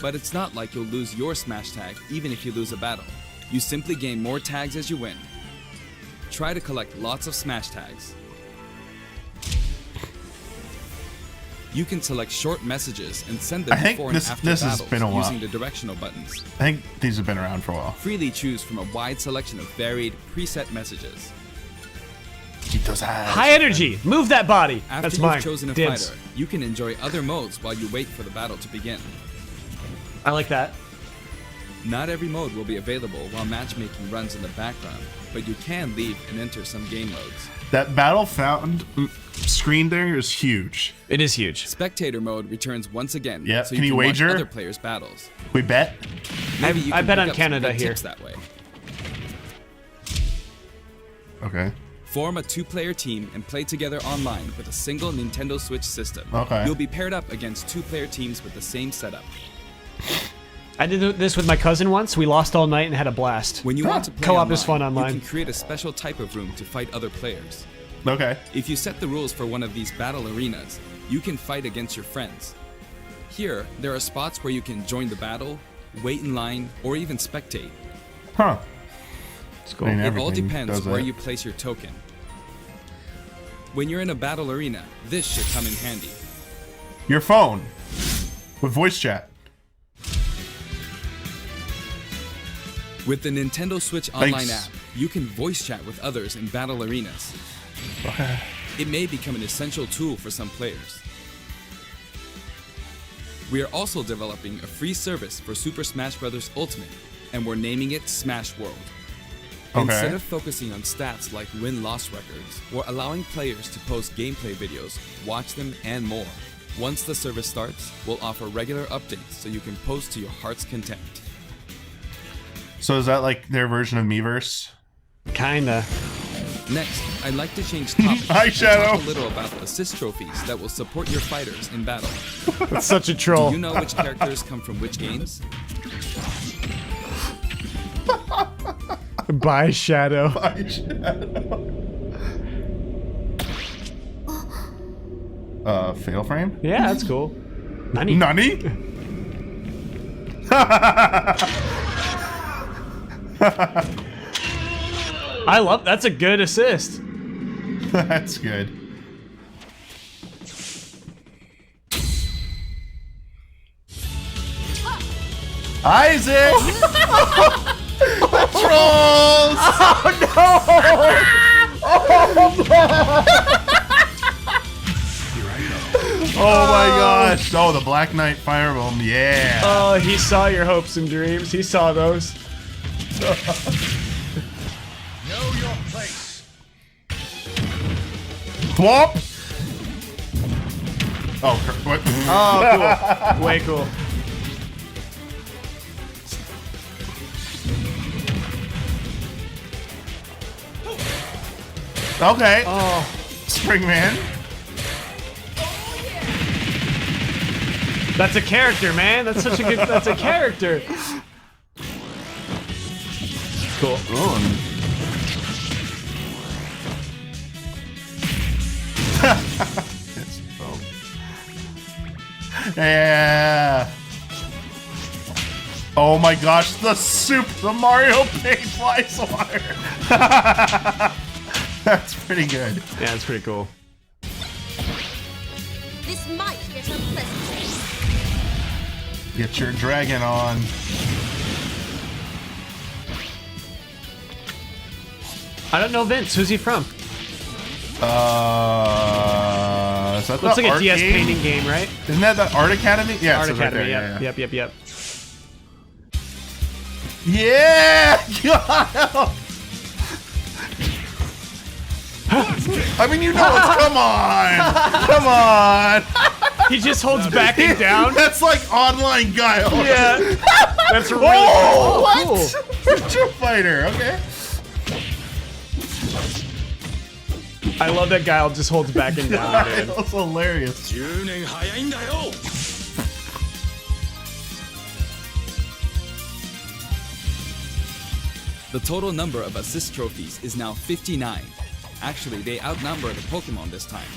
But it's not like you'll lose your smash tag even if you lose a battle. You simply gain more tags as you win. Try to collect lots of smash tags. You can select short messages and send them I think before this- and after this has battles been a while. using the directional buttons. I think these have been around for a while. Freely choose from a wide selection of varied, preset messages. Keep those eyes. High energy. Move that body. After That's you've mine. chosen a Dibs. fighter, you can enjoy other modes while you wait for the battle to begin. I like that. Not every mode will be available while matchmaking runs in the background, but you can leave and enter some game modes. That battle found screen there is huge. It is huge. Spectator mode returns once again, Yep. so Can you you can wager? watch other players' battles. We bet. Maybe you I can bet pick on up some Canada good here. tips that way. Okay. Form a 2-player team and play together online with a single Nintendo Switch system. Okay. You'll be paired up against 2-player teams with the same setup. I did this with my cousin once. We lost all night and had a blast. When you want to play Co-op online, is fun online. you can create a special type of room to fight other players. Okay. If you set the rules for one of these battle arenas, you can fight against your friends. Here, there are spots where you can join the battle, wait in line, or even spectate. Huh. It's cool. I mean, It all everything depends does where that. you place your token. When you're in a battle arena, this should come in handy. Your phone with voice chat. With the Nintendo Switch Online Thanks. app, you can voice chat with others in battle arenas. It may become an essential tool for some players. We are also developing a free service for Super Smash Bros. Ultimate, and we're naming it Smash World. Okay. Instead of focusing on stats like win-loss records, we're allowing players to post gameplay videos, watch them, and more. Once the service starts, we'll offer regular updates so you can post to your heart's content. So is that like their version of Miiverse? Kinda. Next, I'd like to change topics Hi, and Shadow. talk a little about assist trophies that will support your fighters in battle. That's such a Do troll. you know which characters come from which games? Bye, Shadow. Fatal frame? Yeah, that's cool. Nani? Nani? I love that's a good assist. That's good. Isaac! Trolls! Oh my gosh! Oh, the Black Knight Firebomb, yeah! Oh, he saw your hopes and dreams. He saw those. Know your place. Thwomp! Oh, what? Oh, cool. Way cool. Okay. Oh, Springman. that's a character, man. That's such a good. That's a character. Cool. Yeah. Oh my gosh, the Mario Paint Fly Swatter. That's pretty good. Yeah, that's pretty cool. This might get unpleasant. Get your dragon on. I don't know Vince. Who's he from? Is that Looks the like a art DS game? painting game, right? Isn't that the Art Academy? Yeah, Art it says right Academy. there, Yep. Yep. Yeah! God! I mean, you know it's, come on! Come on! He just holds backing down. That's like online guile. Yeah. That's really Oh, what? cool. Virtua Fighter, okay. I love that Guile just holds backing down, dude. That's hilarious. 10年早いんだよ The total number of assist trophies is now 59. Actually, they outnumber the Pokemon this time.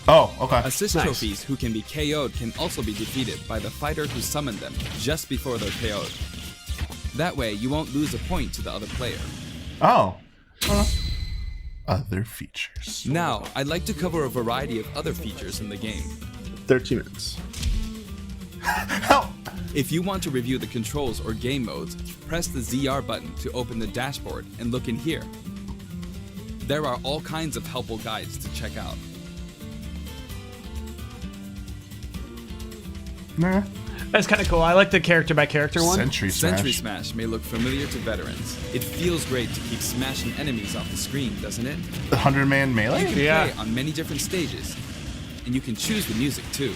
Oh, okay. Assist Nice. trophies who can be KO'd can also be defeated by the fighter who summoned them just before they're KO'd. That way, you won't lose a point to the other player. Oh. Other features. Now, I'd like to cover a variety of other features in the game. 13 minutes. How? If you want to review the controls or game modes, press the ZR button to open the dashboard and look in here. There are all kinds of helpful guides to check out. Nah. That's kind of cool. I like the character by character one. Sentry Smash. Sentry Smash may look familiar to veterans. It feels great to keep smashing enemies off the screen, doesn't it? The 100-man You melee? can Yeah. play on many different stages, and you can choose the music too.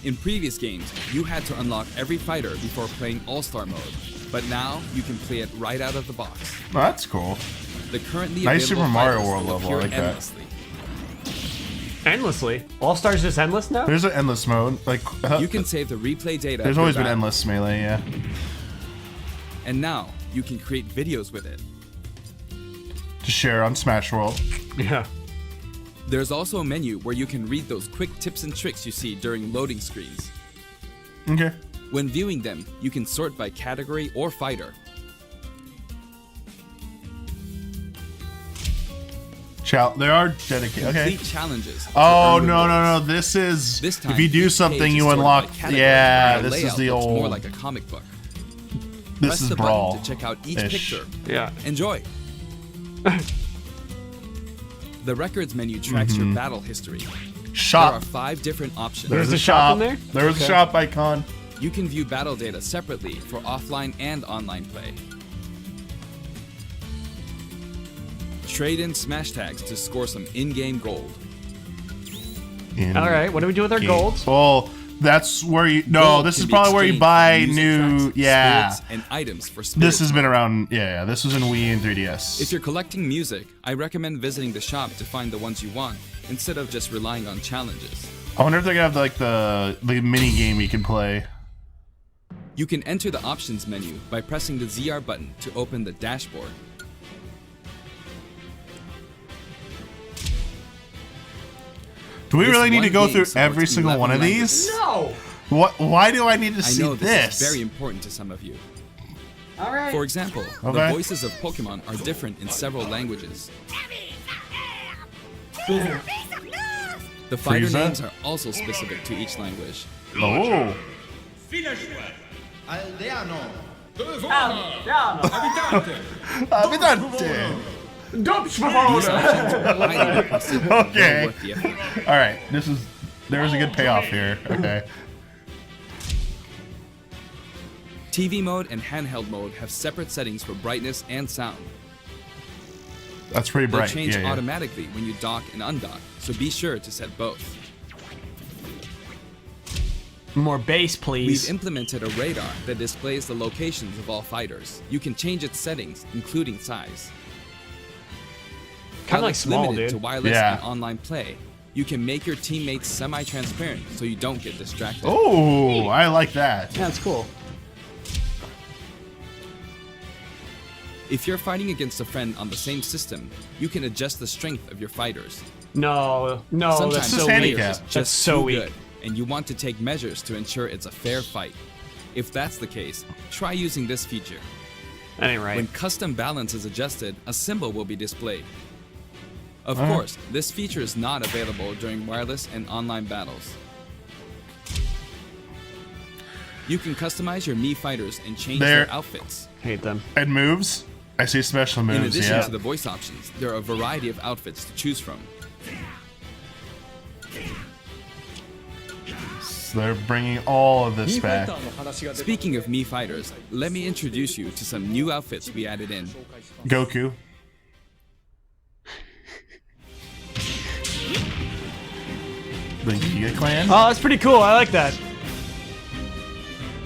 In previous games, you had to unlock every fighter before playing All-Star mode, but now you can play it right out of the box. Oh, that's cool. The currently Nice available Super Mario fighters World will level, appear I like that. endlessly. Endlessly. All Stars just endless now? There's an endless mode. Like You can save the replay data. there's of your always been battle, endless melee, yeah. and now you can create videos with it. To share on Smash World. Yeah. There's also a menu where you can read those quick tips and tricks you see during loading screens. Okay. When viewing them, you can sort by category or fighter. They are dedicated. Okay. Complete challenges. to Oh earn no rewards. no no! This is This time, if you do each page something, is you sorted unlock. by category, Yeah, and the this is layout the looks old. more like a comic book. This Press is the Brawl. button to check out each ish. picture. Yeah. Enjoy. The records menu tracks your battle history. There are Shop. 5 different options. There's a shop in there? There was a Okay. shop icon. You can view battle data separately for offline and online play. Trade in smash tags to score some in-game gold. All right. What do we do with our golds? Well, that's where you. No, Gold this can is be probably where you exchanged buy for music new. tracks, Yeah. spirits, and items for This spirits. has been around. Yeah, this was in Wii and 3DS. If you're collecting music, I recommend visiting the shop to find the ones you want, instead of just relying on challenges. I wonder if they're gonna have like the mini game you can play. You can enter the options menu by pressing the ZR button to open the dashboard. Do we This really need to one go game through supports every single 11 one of languages. these? No. What? Why do I need to I see know this? is very important to some of you. All right. For example, the Okay. voices of Pokemon are different in several languages. The fighter Frieza? names are also specific to each language. Oh. Abitante. These options are highly requested and well Okay. worth the effort. All right. There's a good payoff here. Okay. TV mode and handheld mode have separate settings for brightness and sound. That's pretty They bright. change Yeah. automatically when you dock and undock, so be sure to set both. More bass, We've please. implemented a radar that displays the locations of all fighters. You can change its settings, including size. Kind of While like it's small, limited to dude. wireless Yeah. and online play, you can make your teammates semi-transparent so you don't get distracted. Oh, I like that. Yeah, it's cool. If you're fighting against a friend on the same system, you can adjust the strength of your fighters. No, Sometimes that's is so handicap. weak. is just That's so too weak. good, and you want to take measures to ensure it's a fair fight. If that's the case, try using this feature. That ain't right. When custom balance is adjusted, a symbol will be displayed. Of course, this feature is not available during wireless and online battles. You can customize your Mii fighters and change There. their outfits. Hate them. And moves. I see special In moves. addition Yeah. to the voice options, there are a variety of outfits to choose from. So they're bringing all of this back. Speaking of Mii fighters, let me introduce you to some new outfits we added in. Goku. The Giga Clan. Oh, that's pretty cool. I like that.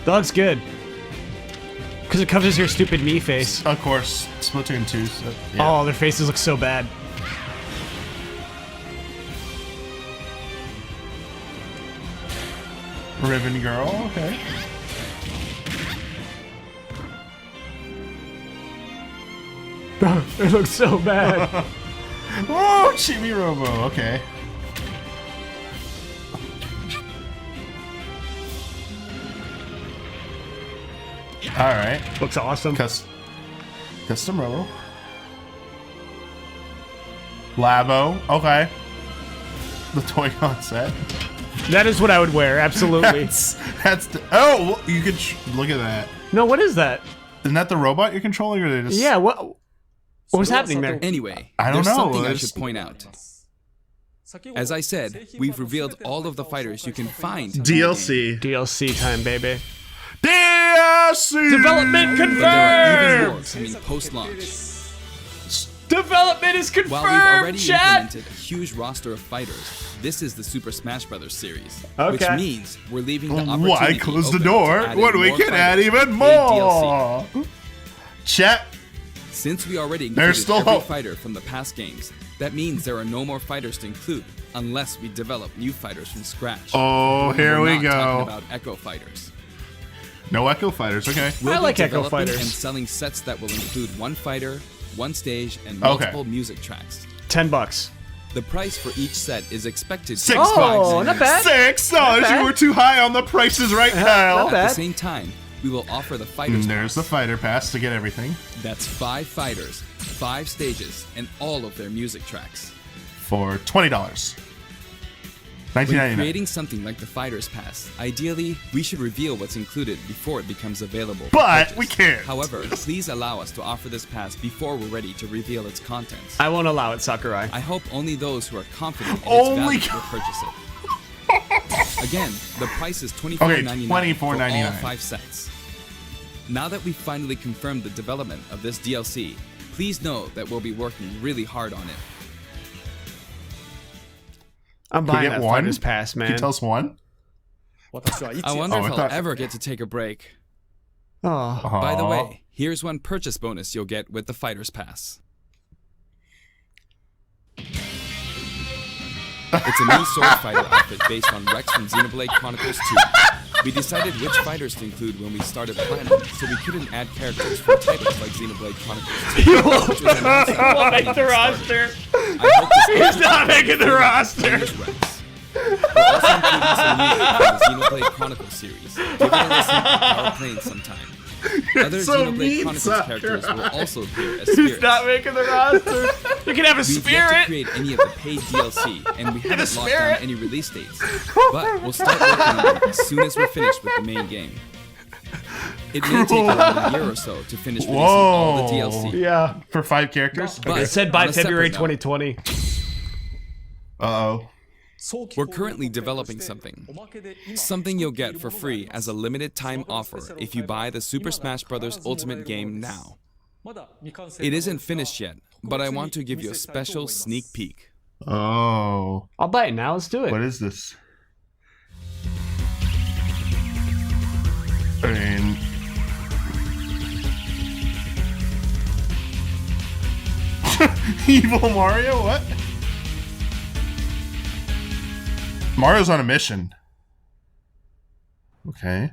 That looks good. Because it covers your stupid me face. Of course, Splatoon 2. So, yeah. Oh, their faces look so bad. Ribbon Girl. Okay. It looks so bad. Oh, Chibi Robo. Okay. All right. Looks awesome. Custom Robo. Labo. Okay. The Toy-Con set. That is what I would wear, absolutely. Oh, you could look at that. No, what is that? Isn't that the robot you're controlling, or they just? Yeah, what was happening there? Anyway, I don't there's know, something I there's- should point out. As I said, we've revealed all of the fighters you can find in the game. DLC. DLC time, baby. DLC. Development But there are even more confirmed! coming post-launch. Development is confirmed, While we've already chat! implemented a huge roster of fighters, this is the Super Smash Bros. Series, Okay. which means we're leaving the opportunity Why close the open door to add when in we more can add fighters even in DLC. more? Chat. Since we already There's included still every hope. fighter from the past games, that means there are no more fighters to include unless we develop new fighters from scratch. Oh, here We're we not talking go. about Echo fighters. No Echo Fighters. Okay. We'll I be like Echo developing Fighters. and selling sets that will include one fighter, one stage, and multiple music tracks. $10. The price for each set is expected to $6. Oh, not bad. $6. Not bad. You were too high on the prices right now. not At bad. the same time, we will offer the fighters And there's the pass. fighter pass to get everything That's 5 fighters, 5 stages, and all of their music tracks. for $20. When $19.99. creating something like the Fighters Pass, ideally, we should reveal what's included before it becomes available. for But purchase. we can't. However, please allow us to offer this pass before we're ready to reveal its contents. I won't allow it, Sakurai. I hope only those who are confident in Only its value will purchase it. Again, the price is $24.99 for all $24.99. 5 sets. Now that we've finally confirmed the development of this DLC, please know that we'll be working really hard on it. I'm Can we buying get that one? Fighters Pass, Can man. you tell us one? I wonder Oh, I if I'll thought- ever get to take a break. Oh, By the Aw. way, here's one purchase bonus you'll get with the Fighters Pass. It's a new sword fighter outfit based on Rex from Xenoblade Chronicles 2. We decided which fighters to include when we started planning, so we couldn't add characters from titles like Xenoblade Chronicles 2. which was announced at the make beginning the of the roster. I hope this He's not making the roster. is Rex. We're also including some music from the Xenoblade Chronicles series. Give it a listen while playing sometime. Other so Xenoblade mean, Chronicles characters will Sakurai. also appear as He's spirits. not making the roster. You can have a We've yet to spirit. create any of the paid DLC, and we haven't locked spirit. down any release dates. But we'll start working on them as soon as we're finished with the main game. It may take around a year or so to finish releasing all the DLC. Yeah. For 5 characters? But It said by on a separate February note, 2020. Uh-oh. We're currently developing something. Something you'll get for free as a limited time offer if you buy the Super Smash Bros. Ultimate game now. It isn't finished yet, but I want to give you a special sneak peek. Oh. I'll buy it now. Let's do it. What is this? I mean... Evil Mario? What? Mario's on a mission. Okay.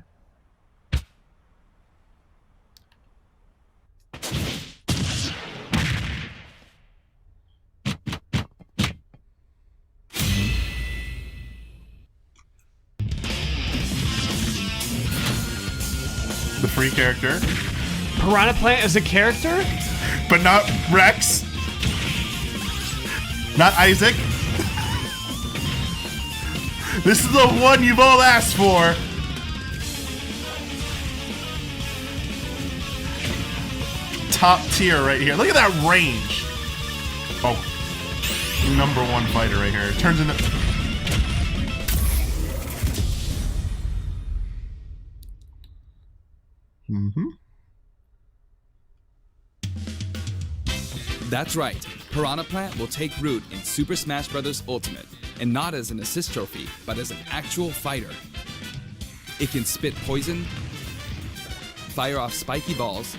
The free character. Piranha Plant is a character? But not Rex. Not Isaac. This is the one you've all asked for. Top tier right here. Look at that range. Oh. #1 fighter right here. Turns into... That's right, Piranha Plant will take root in Super Smash Bros. Ultimate, and not as an assist trophy, but as an actual fighter. It can spit poison, fire off spiky balls,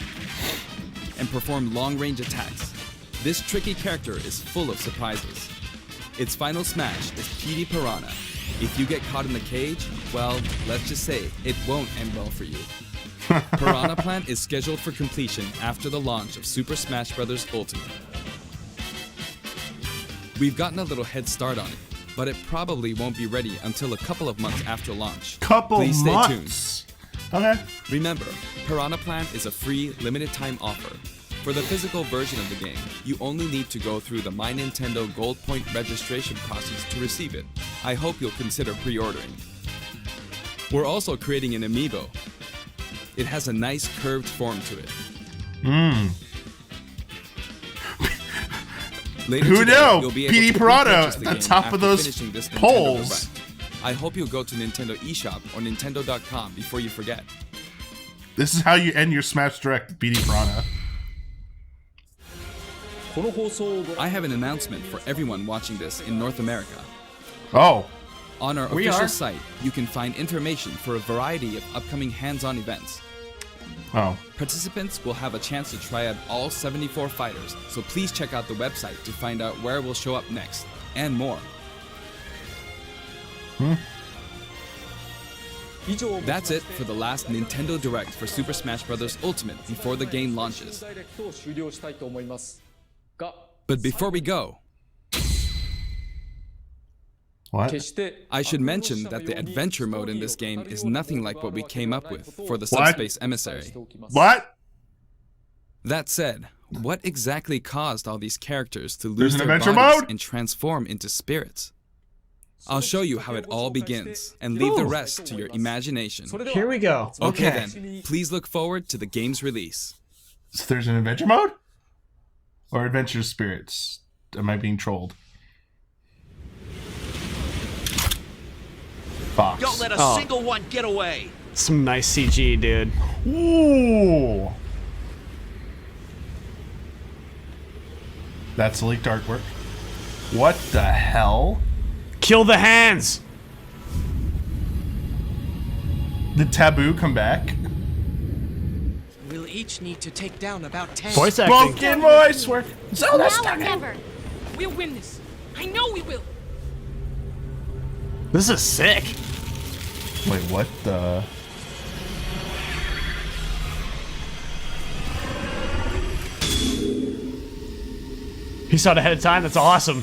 and perform long-range attacks. This tricky character is full of surprises. Its final smash is PD Piranha. If you get caught in the cage, well, let's just say it won't end well for you. Piranha Plant is scheduled for completion after the launch of Super Smash Bros. Ultimate. We've gotten a little head start on it, but it probably won't be ready until a couple of months after launch. Please stay months. Okay. tuned. Remember, Piranha Plant is a free, limited-time offer. For the physical version of the game, you only need to go through the My Nintendo Gold Point registration process to receive it. I hope you'll consider pre-ordering. We're also creating an amiibo. It has a nice curved form to it. Later Who today, knew? you'll be able PD to Piranha repurchase the at game top of after those finishing this Nintendo polls. Direct. I hope you'll go to Nintendo eShop or Nintendo.com before you forget. This is how you end your Smash Direct, BD Piranha. I have an announcement for everyone watching this in North America. Oh. On our We official are. site, you can find information for a variety of upcoming hands-on events. Oh. Participants will have a chance to try out all 74 fighters, so please check out the website to find out where we'll show up next, and more. That's it for the last Nintendo Direct for Super Smash Bros. Ultimate before the game launches. But before we go, What? I should mention that the adventure mode in this game is nothing like what we came up with for the What? Subspace Emissary. What? That said, what exactly caused all these characters to There's lose an their adventure bodies mode? and transform into spirits? I'll show you how it all begins and leave the rest to your imagination. Here we go. Okay then, please look forward to the game's release. So there's an adventure mode? Or adventure spirits? Am I being trolled? Fox. Don't let a Oh. single one get away. Some nice CG, dude. Ooh. That's leaked artwork. What the hell? Kill the hands. Did Taboo come back? We'll each need to take down about 10. Voice acting. Broken voice work. Now or never. We'll win this. I know we will. This is sick. Wait, what the? He saw it ahead of time. That's awesome.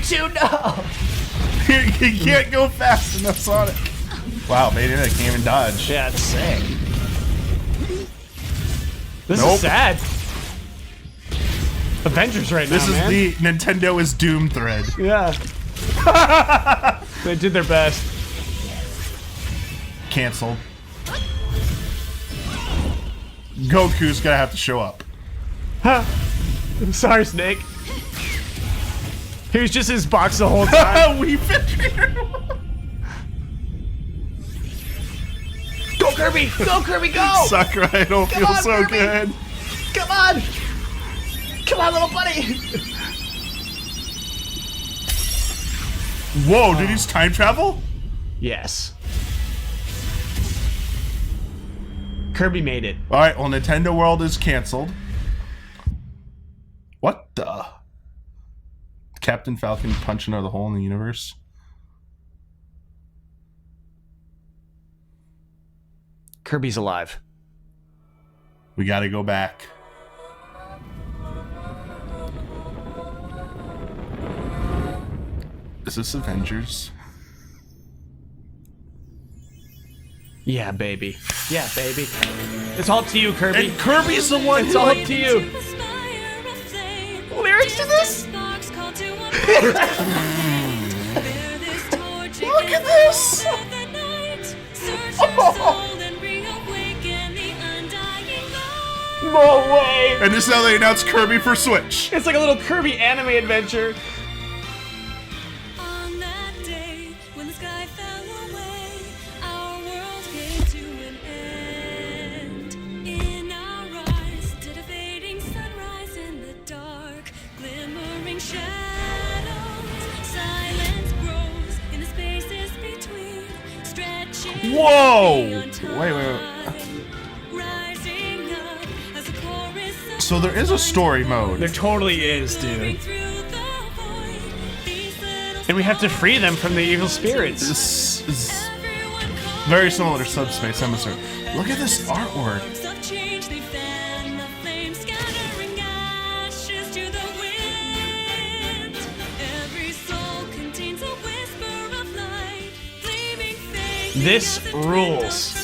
Pikachu, no! You can't go fast enough, Sonic. Wow, Bayonetta can't even dodge. Yeah, it's sick. This Nope. is sad. Avengers right now, This is man. the Nintendo is doomed thread. Yeah. They did their best. Canceled. Goku's gonna have to show up. I'm sorry, Snake. He was just in his box the whole time. We figured. Go, Kirby! Go, Kirby, go! Sakurai, I don't feel on, so Kirby. good. Come on! Come on, little buddy! Whoa, did he just time travel? Yes. Kirby made it. All right, well, Nintendo World is canceled. What the? Captain Falcon punching out the hole in the universe. Kirby's alive. We gotta go back. Is this Avengers? Yeah, baby. Yeah, baby. It's all up to you, Kirby. And Kirby's the one. It's all up to you. Lyrics to this? Look at this! No way! And this is how they announced Kirby for Switch. It's like a little Kirby anime adventure. On that day, when the sky fell away, our world came to an end. In our eyes, did a fading sunrise in the dark, glimmering shadows. Silence grows in the spaces between, stretching. Whoa! beyond time. Wait. Rising up as a chorus of So there is a story mode. There totally is, dude. through the void, these little And we have to free them from the evil spirits. This is very similar to Subspace Emissary. Look at this artwork. of change, they fan the flame, scattering ashes to the wind. Every soul contains a whisper of light, gleaming faith. This rules.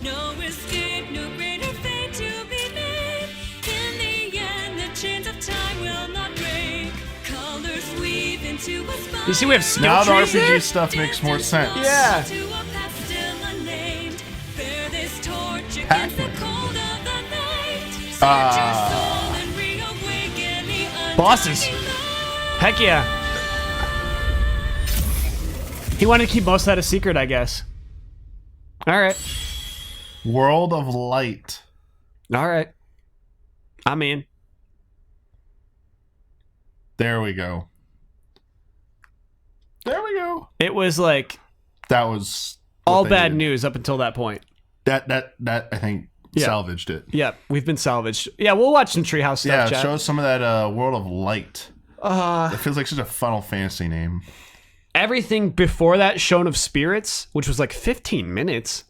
No escape, no greater fate to be made. In the end, the chains of time will not break. Colors weave into a spire. You see, we have skill Now the trees RPG there? stuff makes more sense. Yeah. To a path still unnamed. Bear this torch against Pac-Man. the cold of the night. Search your soul and reawaken the undying Bosses. light. Heck yeah. He wanted to keep most of that a secret, I guess. Alright. World of Light. Alright. I'm in. There we go. There we go. It was like That was what all they bad did. news up until that point. That I think Yeah. salvaged it. Yep, we've been salvaged. Yeah, we'll watch some Treehouse stuff, Yeah, chat. show us some of that World of Light. That feels like such a Final Fantasy name. Everything before that, Shown of Spirits, which was like 15 minutes,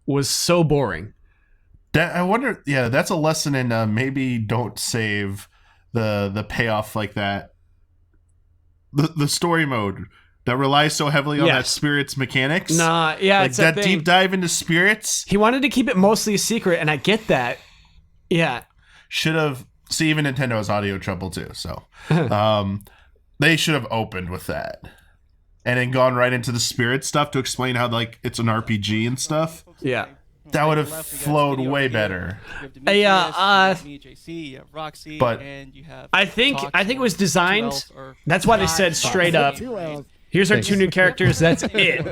was so boring. That I wonder. Yeah, that's a lesson in maybe don't save the payoff like that. The story mode that relies so heavily on that Yes. spirits mechanics. Nah, yeah, like it's that that thing. deep dive into spirits He wanted to keep it mostly a secret, and I get that. Yeah. should have. See, even Nintendo has audio trouble too, so they should have opened with that, and then gone right into the spirit stuff to explain how like it's an RPG and stuff. Yeah. That would have flowed way better. Roxy, But- and you have I think it was designed. Two L's or That's why they said straight up, here's our two new characters, that's it.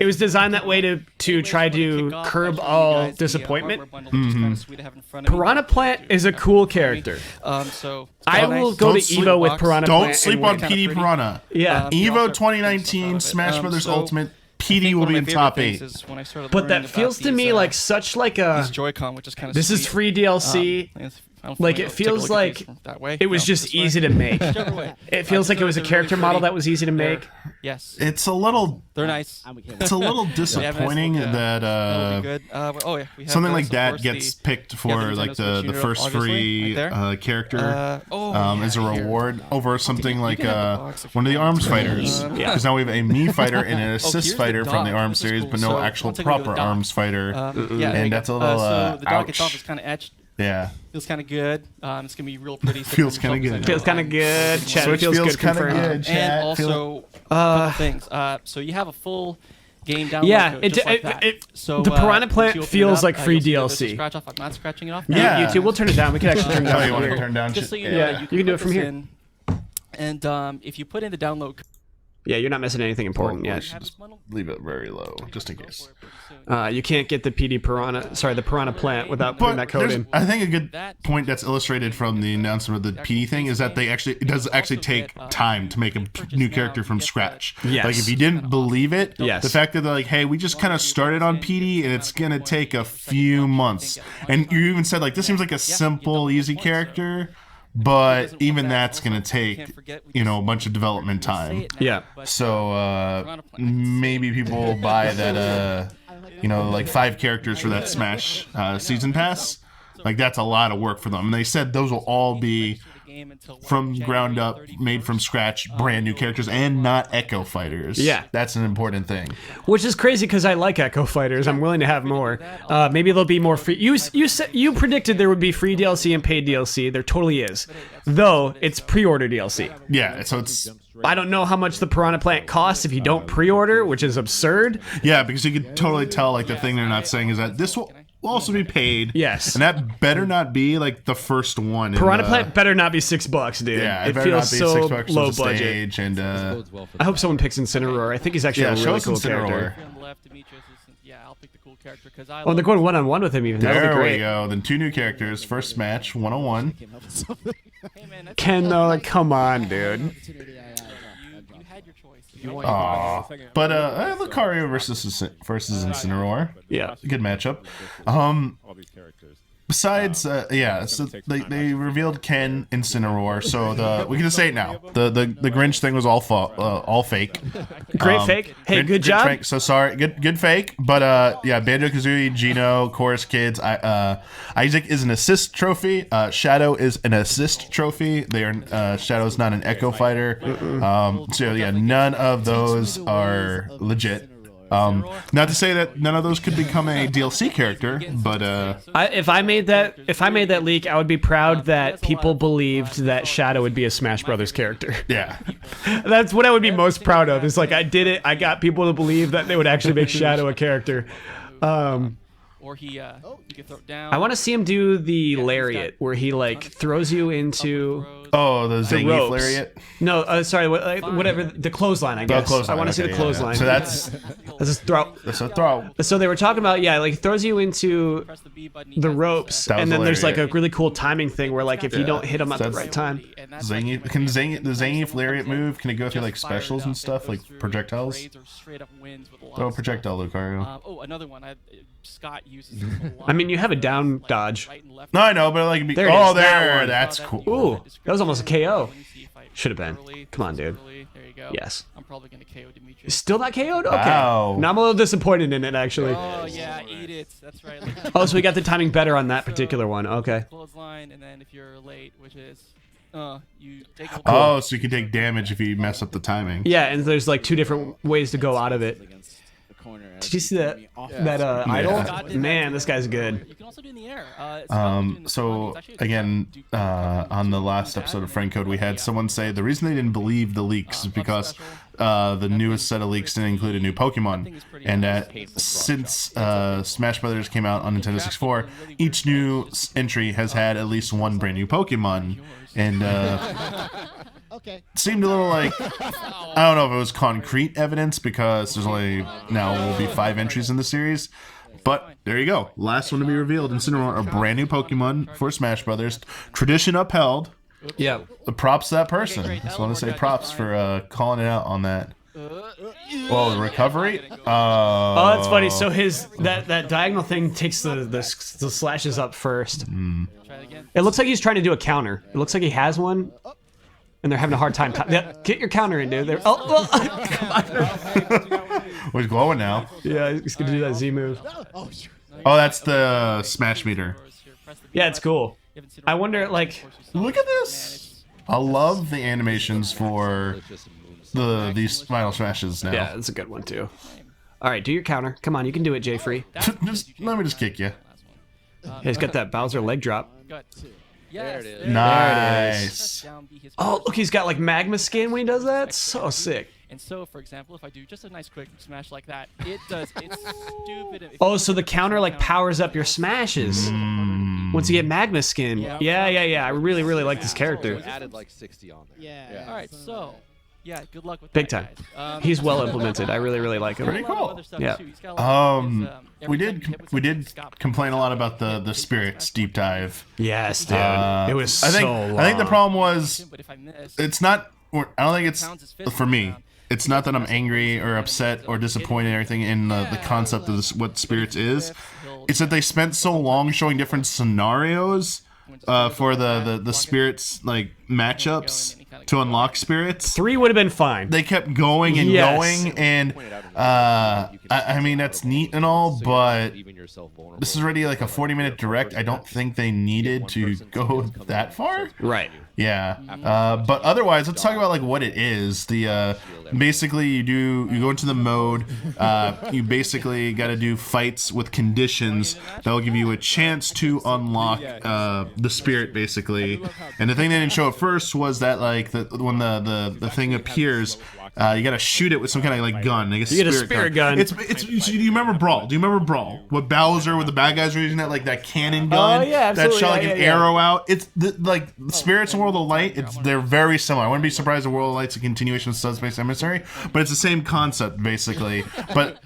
It was designed that way to try to curb all disappointment. Piranha Plant is a cool character. So I will go Don't to sleep- Evo with Piranha Plant. Don't sleep and on win. PD Piranha. Yeah. Evo 2019 Smash Brothers Ultimate. PD will be in top 8. But that feels to me like such like a... Joy-Con, which is kind of This is free DLC. don't Like, know, it take a feels look at like these from that way. it was No, just this way. easy to make. Whichever way. It feels like it was a They're character really model pretty. that was easy to They're- make. Yes. It's a little They're nice. disappointing that That'll be good. Oh yeah, we have something those, like of that course, gets the- picked for the like Nintendo the Switch first obviously, free right there. character as a yeah, here. reward over something like can have the box if one of you the want. arms fighters. Yeah. Because now we have a me fighter and an here's assist the fighter from the dock. arms This is series, cool. but no So, actual I'll take a look at proper the dock. arms fighter. Yeah, there you And go. that's a little so the dock ouch. itself is kind of etched. Yeah. Feels kind of good. It's gonna be real pretty. so Feels focus kinda on good. it. Feels kind of good. Chat Switch feels, feels good. kinda Confirmed. good. Chat, And also, a couple things. So you have a full game download Yeah, code, it- just like it- that. it- So the Piranha once Plant you open it feels up, like free you'll see there's a DLC. Scratch off. I'm not scratching it off. Yeah. YouTube, we'll turn it down. We can actually turn it Oh, down. you want to here. turn down Just so shit? you know, Yeah, you you can do put it from this here. in, and if you put in the download code, Yeah, you're not missing anything important Well, yet. should just leave it very low, just in case. You can't get the the Piranha Plant without putting that code there's- in. I think a good point that's illustrated from the announcement of the PD thing is that it does actually take time to make a new character from scratch. Yes. Like if you didn't believe it, Yes. the fact that they're like, hey, we just kind of started on PD and it's gonna take a few months, and you even said like this seems like a simple, easy character. But even that's going to take, a bunch of development time. Yeah. So maybe people will buy that, like 5 characters for that Smash season pass. Like that's a lot of work for them. And they said those will all be from ground up, made from scratch, brand new characters, and not Echo Fighters. Yeah. That's an important thing. Which is crazy because I like Echo Fighters. I'm willing to have more. Maybe there'll be more free. You predicted there would be free DLC and paid DLC. There totally is, though it's pre-order DLC. Yeah, so it's... I don't know how much the Piranha Plant costs if you don't pre-order, which is absurd. Yeah, because you could totally tell, like, the thing they're not saying is that this will also be paid. Yes. And that better not be, like, the first one. Piranha Plant better not be $6, dude. Yeah, it better feels not be so $6 low on the budget. stage, and I hope someone picks Incineroar. I think he's actually a show really us cool Incineroar. character. on the left, Demetrius is, yeah, I'll pick the cool character because I. Oh, and they're going one-on-one with him even. That'll be there great. we go. Then 2 new characters. First match, 101. Hey man, that's Ken, though, come on, dude. you had your choice. Aw. But Lucario versus Incineroar. Yeah. Good matchup. Besides, so they revealed Ken Incineroar. So we can just say it now. The Grinch thing was all fake. Great fake. Hey, good Grinch job. fake. So sorry, good fake. But Banjo-Kazooie, Geno, Chorus Kids. Isaac is an assist trophy. Shadow is an assist trophy. They are Shadow's not an Echo Fighter. So yeah, none of those are legit. Not to say that none of those could become a DLC character, but If I made that leak, I would be proud that people believed that Shadow would be a Smash Brothers character. yeah. That's what I would be most proud of. Is like I did it. I got people to believe that they would actually make Shadow a character. Or you can throw it down. I want to see him do the lariat where he like throws you into Oh, the Zangief ropes. lariat. No, sorry, whatever the clothesline. I guess I want to see the clothesline. So that's a throw. a throw. So they were talking about like he throws you into Press the B button, the ropes, That was and then there's like a lariat. really cool timing thing where like if you don't hit him at the That's- right time. Zangief, the Zangief lariat move, can it go through like specials and stuff, like projectiles? Throw a projectile, Lucario. Another one. Scott uses. I mean, you have a down dodge. No, I know, but like, There it is, that there, one. that's cool. Ooh, that was almost a KO. Should have been. Come on, dude. There you go. Yes. I'm probably gonna KO Demetrius. Still not KO'd? Okay. Wow. Now I'm a little disappointed in it, actually. Oh yeah, eat it. That's right. Oh, so we got the timing better on that particular one. Okay. Clothesline, and then if you're late, which is, you take. Oh, so you can take damage if you mess up the timing. Yeah, and there's like 2 different ways to go out of it. Did you see that idol? Man, this guy's good. You can also do in the air. So again, on the last episode of Friend Code, we had someone say the reason they didn't believe the leaks is because the newest set of leaks didn't include a new Pokemon, and that since Smash Brothers came out on Nintendo 64, each new entry has had at least one brand new Pokemon, and seemed a little like, I don't know if it was concrete evidence because there's only now will be 5 entries in the series. But there you go. Last one to be revealed. Incineroar, a brand new Pokemon for Smash Brothers. Tradition upheld. Yeah. The props to that person. Just want to say props for calling it out on that. Well, the recovery. Oh, that's funny. So his that diagonal thing takes the slashes up first. Try it again. It looks like he's trying to do a counter. It looks like he has one, and they're having a hard time. Get your counter in, dude. Oh, Well, he's glowing now. yeah, he's gonna do that Z move. Oh, that's the smash meter. Yeah, it's cool. I wonder, like, Look at this. I love the animations for these final smashes now. yeah, that's a good one too. All right, do your counter. Come on, you can do it, Jay Free. Let me just kick you. He's got that Bowser leg drop. Good. Yes, there it is. Nice. Touchdown, be his Oh, look, he's got like magma skin when he does that. So sick. And so, for example, if I do just a nice quick smash like that, it does. It's stupid. If Oh, so the counter like powers up your smashes once you get magma skin. Yeah. I really like this character. Added like 60 on there. Yeah. All right. So, yeah. Good luck with Big that, time. guys. He's well implemented. I really like him. Pretty cool. Yeah. We did complain a lot about the spirits deep dive. Yes, dude. It was I think so long. I think the problem was But if I miss, it's not. I don't think it's for me. It's not that I'm angry or upset or disappointed or anything in the concept of what spirits is. It's that they spent so long showing different scenarios for the spirits like matchups to unlock spirits. 3 would have been fine. They kept going and Yes. going, and I mean that's neat and all, but this is already like a 40-minute direct. I don't think they needed to go that far. Right. Yeah, but otherwise, let's talk about like what it is. The basically you go into the mode. You basically got to do fights with conditions that will give you a chance to unlock the spirit, basically. And the thing they didn't show at first was that like when the thing appears, you got to shoot it with some kind of like gun. Like You get a spirit gun. It's. Do you remember Brawl? Do you remember Brawl? What Bowser, with the bad guys were using that like that cannon gun? Oh, yeah, that absolutely. shot like Yeah, an yeah. arrow out. It's like spirits and World of Light. They're very similar. I wouldn't be surprised if World of Light's a continuation of Subspace Emissary, but it's the same concept basically. But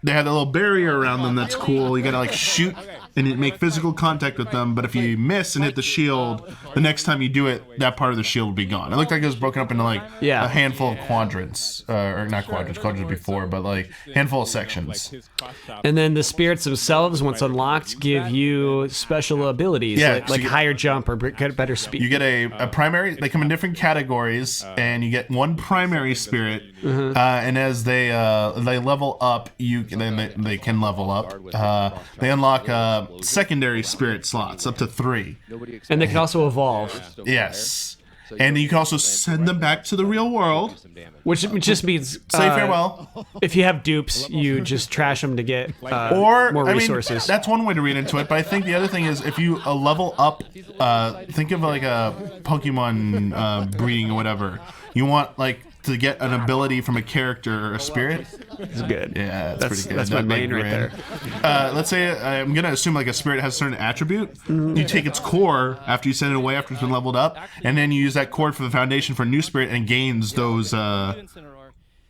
they had a little barrier around them that's cool. You gotta like shoot and you make physical contact with them, but if you miss and hit the shield, the next time you do it, that part of the shield will be gone. It looked like it was broken up into like a handful of quadrants, or not quadrants before, but like handful of sections. And then the spirits themselves, once unlocked, give you special abilities, Yeah, like, so you- higher jump or get better speed. You get a primary. They come in different categories, and you get one primary spirit. And as they level up, they can level up. They unlock secondary spirit slots up to 3. And they can also evolve, Yes, and you can also send them back to the real world. which just means Say farewell. If you have dupes, you just trash them to get Or more I mean, resources. that's one way to read into it. But I think the other thing is if you level up, think of like a Pokemon breeding or whatever. You want like to get an ability from a character or a spirit. It's good. Yeah, that's pretty good. That's my That main big right grin. there. Let's say I'm gonna assume like a spirit has a certain attribute. You take its core after you send it away after it's been leveled up, and then you use that core for the foundation for a new spirit and gains those.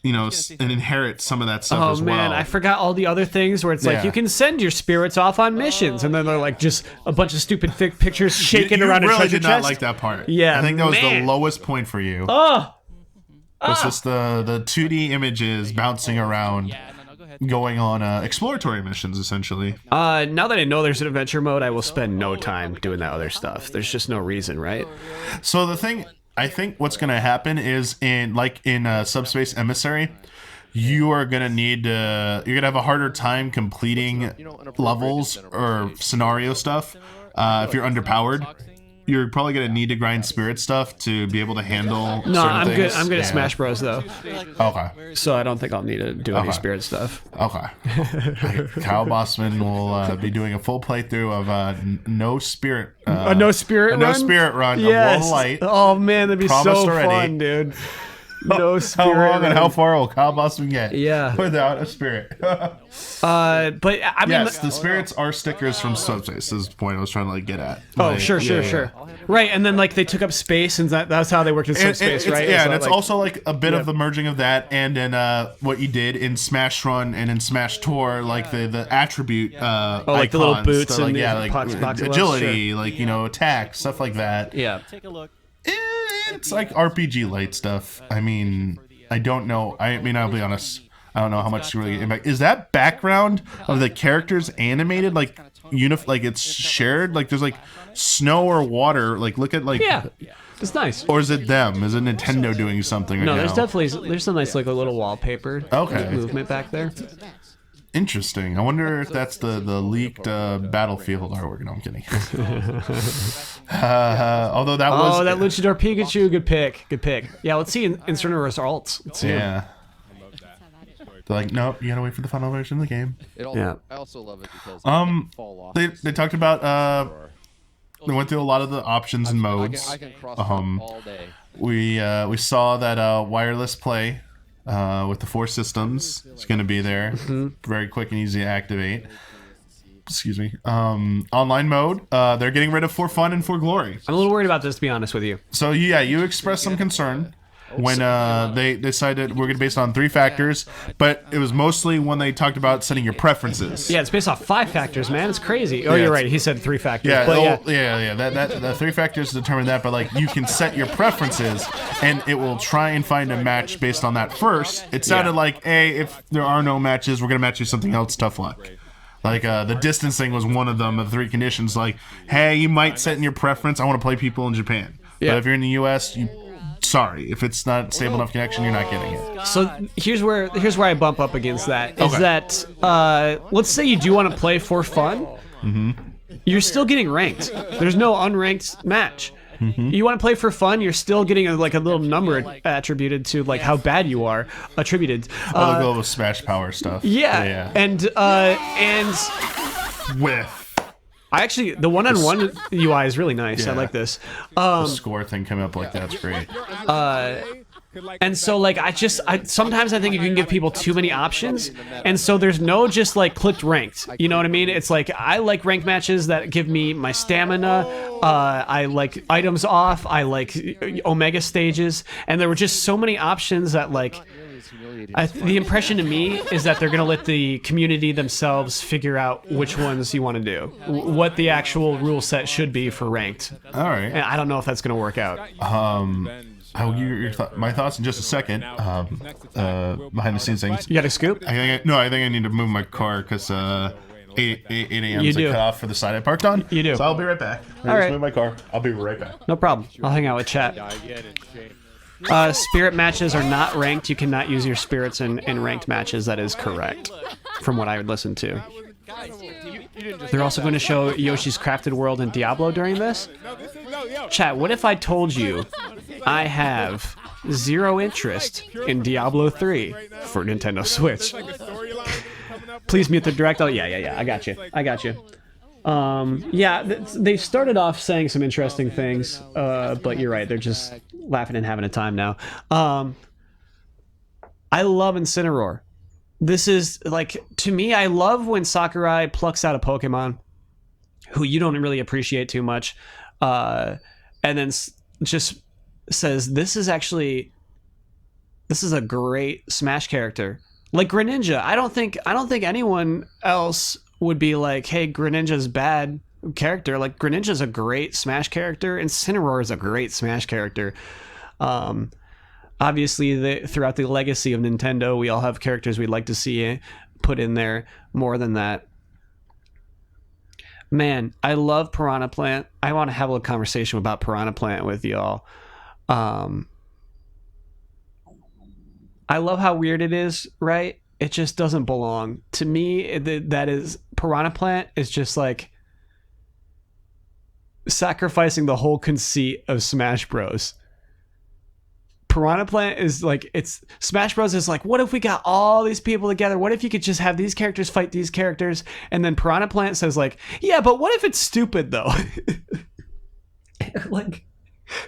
And inherits some of that stuff Oh as well. man, I forgot all the other things where it's like Yeah. you can send your spirits off on missions, and then they're like just a bunch of stupid pictures shaking you around a really treasure did not chest. like that part. Yeah, I think that was man. the lowest point for you. Oh, It's just the 2D images bouncing around, going on exploratory missions essentially. now that I know there's an adventure mode, I will spend no time doing that other stuff. There's just no reason, right? So the thing, I think what's going to happen is in Subspace Emissary, you're going to have a harder time completing levels or scenario stuff if you're underpowered. You're probably going to need to grind spirit stuff to be able to handle No, certain I'm good. things. I'm good at Yeah. Smash Bros though, Okay. so I don't think I'll need to do any Okay. spirit stuff. Okay. Kyle Bossman will be doing a full playthrough of no spirit. A no spirit a run. no spirit run of World Yes. of Light. Oh man, that'd be Promised so already. fun, dude. No How spirit long run. and how far will Kyle Bossman get? Yeah. Without a spirit. But I mean, Yes, the spirits are stickers from Subspace. Is the point I was trying to get at. oh Like, sure, yeah. right. And then like they took up space, and that's how they worked in subspace, right? Yeah, So, and it's like, also like a bit of the merging of that and in what you did in Smash Run and in Smash Tour, like the attribute like the little icons, boots so, and like, the box agility, like attack, stuff like that. yeah. Take a look. It's like RPG light stuff. I mean, I don't know. I mean, I'll be honest. I don't know how much really impact. Is that background of the characters animated like like it's shared? Like there's like snow or water. Like look at like Yeah, it's nice. Or is it them? Is it Nintendo doing something right No, now? there's some nice like a little wallpaper movement back there. Interesting. I wonder if that's the leaked Battlefield artwork. No, I'm kidding. Although that was that Luchador Pikachu, good pick. Yeah, let's see Incineroar's alts. Let's see him. They're like, nope, you gotta wait for the final version of the game. Yeah. I also love it because they talked about they went through a lot of the options and modes. I can cross all day. We saw that wireless play with the 4 systems is going to be there. Very quick and easy to activate. Excuse me. Online mode. They're getting rid of For Fun and For Glory. I'm a little worried about this, to be honest with you. So yeah, you expressed some concern when they decided we're going to base it on 3 factors, but it was mostly when they talked about setting your preferences. Yeah, it's based off 5 factors, man. It's crazy. Oh, Yeah, you're right. He said 3 factors. Yeah, but yeah. That 3 factors determine that, but like you can set your preferences, and it will try and find a match based on that first. It sounded like, hey, if there are no matches, we're gonna match you something else. Tough luck. Like the distance thing was one of them. The 3 conditions. Like, hey, you might set in your preference. I want to play people in Japan. But if you're in the U.S., sorry, if it's not stable enough connection, you're not getting it. So here's where I bump up against that. Is that let's say you do want to play for fun, you're still getting ranked. There's no unranked match. You want to play for fun, you're still getting a little number attributed to like how bad you are attributed. The global Smash Power stuff. Yeah. And with. I actually, the one-on-one UI is really nice. I like this. The score thing coming up like that's great. And so, like, sometimes I think you can give people too many options, and so there's no just like clicked ranked. You know what I mean? It's like I like ranked matches that give me my stamina. I like items off. I like Omega stages, and there were just so many options that like. The impression to me is that they're going to let the community themselves figure out which ones you want to do, what the actual rule set should be for ranked. All right. And I don't know if that's going to work out. I'll give you my thoughts in just a second. Behind the scenes things. You got a scoop? I think I need to move my car because 8 a.m. is a cutoff for the side I parked on. You do. So I'll be right back. All right. Move my car. I'll be right back. No problem. I'll hang out with chat. Spirit matches are not ranked. You cannot use your spirits in ranked matches. That is correct, from what I would listen to. They're also going to show Yoshi's Crafted World in Diablo during this. Chat, what if I told you I have 0 interest in Diablo 3 for Nintendo Switch? Please mute the direct. Oh, yeah. I got you. They started off saying some interesting things, but you're right. They're just laughing and having a time now. I love Incineroar. This is, like, to me, I love when Sakurai plucks out a Pokemon who you don't really appreciate too much, and then just says, this is a great Smash character. Like Greninja, I don't think anyone else would be like, hey, Greninja's bad character. Like, Greninja's a great Smash character, and Incineroar is a great Smash character. Obviously, throughout the legacy of Nintendo, we all have characters we'd like to see put in there more than that. Man, I love Piranha Plant. I want to have a little conversation about Piranha Plant with y'all. I love how weird it is, right? It just doesn't belong. To me, that is... Piranha Plant is just like sacrificing the whole conceit of Smash Bros. Piranha Plant is like, it's Smash Bros is like, what if we got all these people together? What if you could just have these characters fight these characters? And then Piranha Plant says like, yeah, but what if it's stupid though? Like,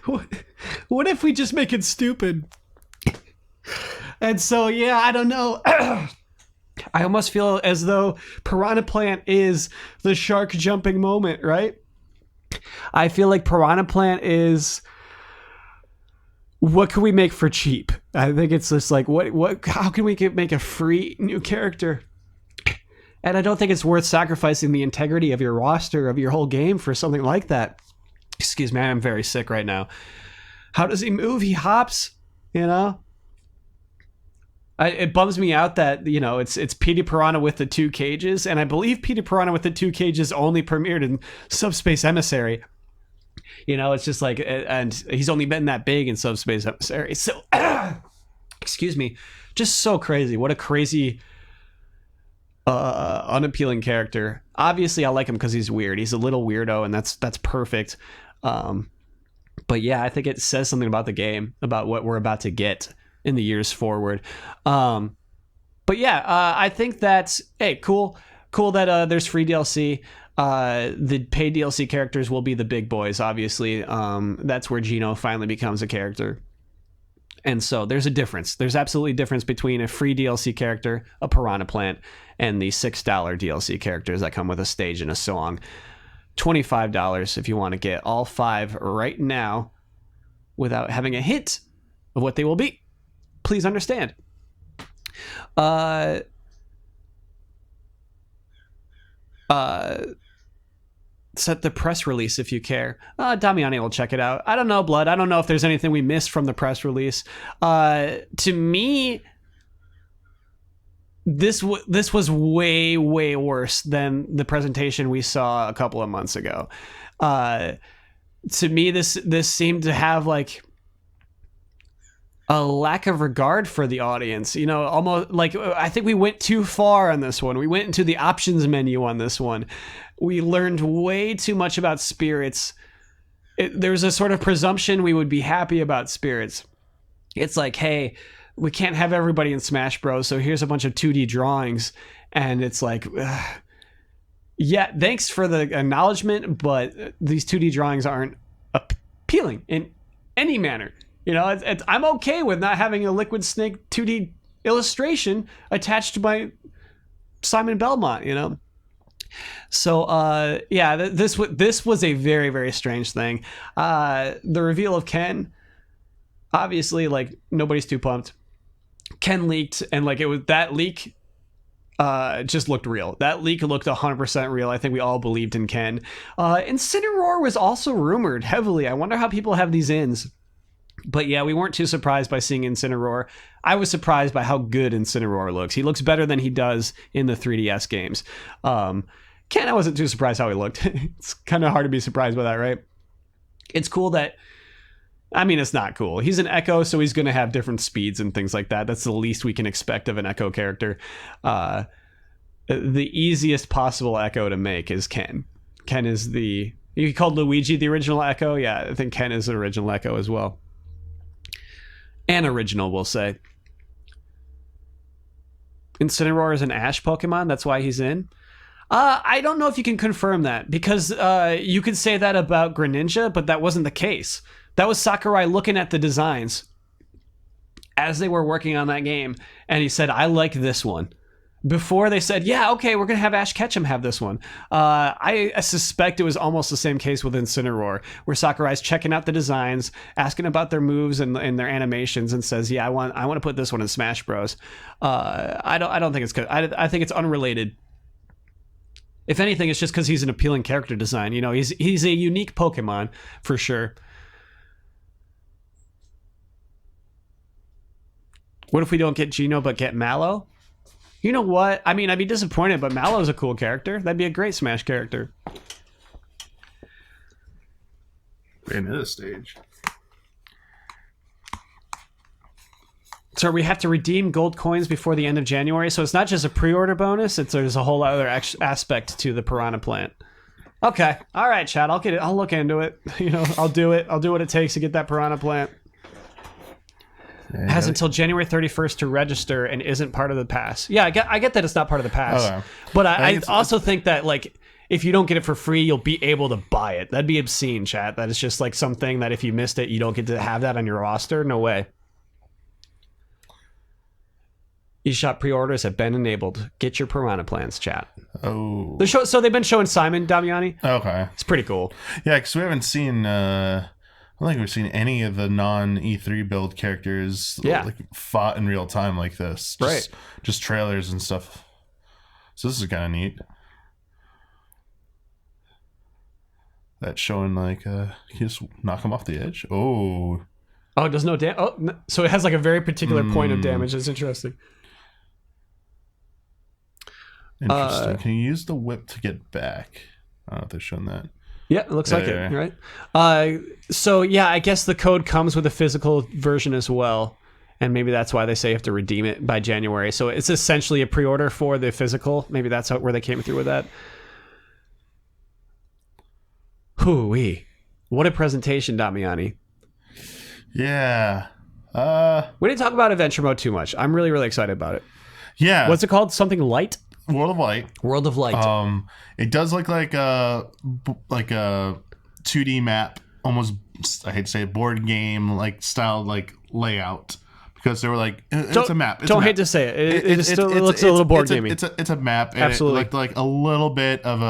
what if we just make it stupid? And so, yeah, I don't know. I almost feel as though Piranha Plant is the shark jumping moment, right? I feel like Piranha Plant is... what can we make for cheap? I think it's just like, how can we make a free new character? And I don't think it's worth sacrificing the integrity of your roster, of your whole game for something like that. Excuse me, I'm very sick right now. How does he move? He hops, you know? It bums me out that, you know, it's Petey Piranha with the 2 cages, and I believe Petey Piranha with the 2 cages only premiered in Subspace Emissary. You know, it's just like, and he's only been that big in Subspace Emissary. So, excuse me, just so crazy. What a crazy, unappealing character. Obviously, I like him because he's weird. He's a little weirdo, and that's perfect. But yeah, I think it says something about the game, about what we're about to get in the years forward. But yeah, I think that's, hey, cool that there's free DLC. The paid DLC characters will be the big boys, obviously. That's where Geno finally becomes a character. And so there's a difference. There's absolutely a difference between a free DLC character, a Piranha Plant, and the $6 DLC characters that come with a stage and a song. $25 if you want to get all 5 right now without having a hint of what they will be. Please understand. Set the press release if you care. Damiani will check it out. I don't know, Blood. I don't know if there's anything we missed from the press release. To me, this was way worse than the presentation we saw a couple of months ago. To me, this seemed to have like a lack of regard for the audience. You know, almost like, I think we went too far on this one. We went into the options menu on this one. We learned way too much about spirits. There's a sort of presumption we would be happy about spirits. It's like, hey, we can't have everybody in Smash Bros, so here's a bunch of 2D drawings. And it's like, yeah, thanks for the acknowledgement, but these 2D drawings aren't appealing in any manner. You know, I'm okay with not having a Liquid Snake 2D illustration attached to my Simon Belmont, you know? So, yeah, this was a very, very strange thing. The reveal of Ken, obviously, like, nobody's too pumped. Ken leaked, and, like, it was that leak just looked real. That leak looked 100% real. I think we all believed in Ken. Incineroar was also rumored heavily. I wonder how people have these ins. But yeah, we weren't too surprised by seeing Incineroar. I was surprised by how good Incineroar looks. He looks better than he does in the 3DS games. Ken, I wasn't too surprised how he looked. It's kind of hard to be surprised by that, right? It's cool that... I mean, it's not cool. He's an Echo, so he's going to have different speeds and things like that. That's the least we can expect of an Echo character. The easiest possible Echo to make is Ken. Ken is the... You called Luigi the original Echo? Yeah, I think Ken is the original Echo as well. An original, we'll say. Incineroar is an Ash Pokemon, that's why he's in. I don't know if you can confirm that, because you could say that about Greninja, but that wasn't the case. That was Sakurai looking at the designs as they were working on that game, and he said, I like this one. Before they said, yeah, okay, we're going to have Ash Ketchum have this one. I suspect it was almost the same case with Incineroar, where Sakurai's checking out the designs, asking about their moves and their animations, and says, yeah, I want to put this one in Smash Bros. I don't think it's good. I think it's unrelated. If anything, it's just because he's an appealing character design. You know, he's a unique Pokemon, for sure. What if we don't get Geno but get Mallow? You know what? I mean, I'd be disappointed, but Mallow's a cool character. That'd be a great Smash character. Into the stage. So we have to redeem gold coins before the end of January. So it's not just a pre-order bonus. There's a whole other aspect to the Piranha Plant. Okay. All right, Chad. I'll get it. I'll look into it. You know, I'll do it. I'll do what it takes to get that Piranha Plant. It has until January 31st to register and isn't part of the pass. Yeah, I get that it's not part of the pass. Okay. But I also think that, like, if you don't get it for free, you'll be able to buy it. That'd be obscene, chat. That is just like something that if you missed it, you don't get to have that on your roster. No way. eShop pre-orders have been enabled. Get your Piranha Plants, chat. Oh. So they've been showing Simon, Damiani. Okay. It's pretty cool. Yeah, because we haven't seen... I don't think we've seen any of the non-E3 build characters like fought in real time like this. Just trailers and stuff. So this is kind of neat. That's showing like you just knock him off the edge. Oh, Oh, it does no damage. Oh, so it has like a very particular point of damage. That's interesting. Interesting. Can you use the whip to get back? I don't know if they've shown that. Yeah, it looks like it, right? So yeah, I guess the code comes with a physical version as well. And maybe that's why they say you have to redeem it by January. So it's essentially a pre-order for the physical. Maybe that's where they came through with that. Hoo-wee. What a presentation, Damiani. Yeah. We didn't talk about Adventure Mode too much. I'm really, really excited about it. Yeah. What's it called? Something Light? World of Light. World of Light. It does look like a 2D map, almost, I hate to say it, board game like style like layout. Because they were like, it's a map. Don't hate to say it. It looks a little board gamey. It's a map. And Absolutely. It looked like a little bit of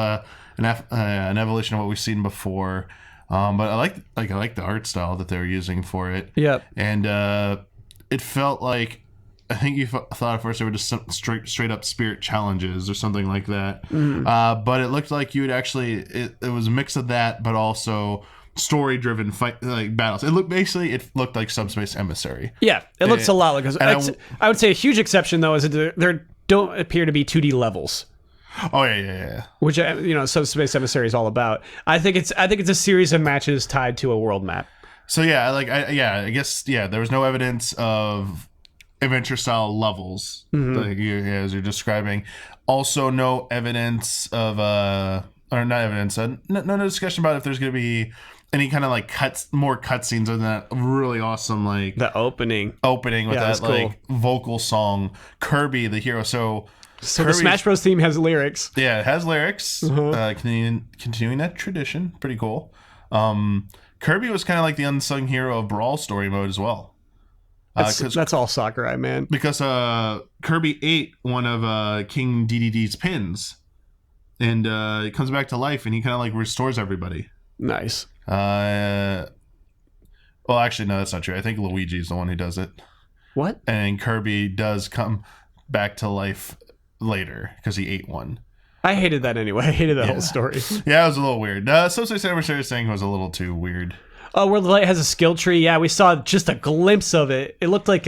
an evolution of what we've seen before. But I like the art style that they were using for it. Yep. And it felt like, I think you thought at first they were just some straight up spirit challenges or something like that. But it looked like you would actually, it was a mix of that, but also story driven fight like battles. It looked like Subspace Emissary. Yeah, it looks a lot like. I would say a huge exception though is that there don't appear to be 2D levels. Oh yeah. Which Subspace Emissary is all about. I think it's a series of matches tied to a world map. So yeah, I guess there was no evidence of adventure style levels like as you're describing. Also, no evidence of or not evidence. No discussion about if there's going to be any kind of like more cutscenes other than that really awesome like the opening with that cool. like vocal song Kirby the hero. So the Smash Bros theme has lyrics. Yeah, it has lyrics. Continuing that tradition, pretty cool. Kirby was kind of like the unsung hero of Brawl story mode as well. That's all Sakurai, man. Because Kirby ate one of King DDD's pins, and it comes back to life, and he kind of like restores everybody. Nice. Well, actually, no, that's not true. I think Luigi's the one who does it. What? And Kirby does come back to life later because he ate one. I hated that anyway. I hated that whole story. Yeah, it was a little weird. Subspace Emissary thing was a little too weird. Oh, World of Light has a skill tree. Yeah, we saw just a glimpse of it. It looked like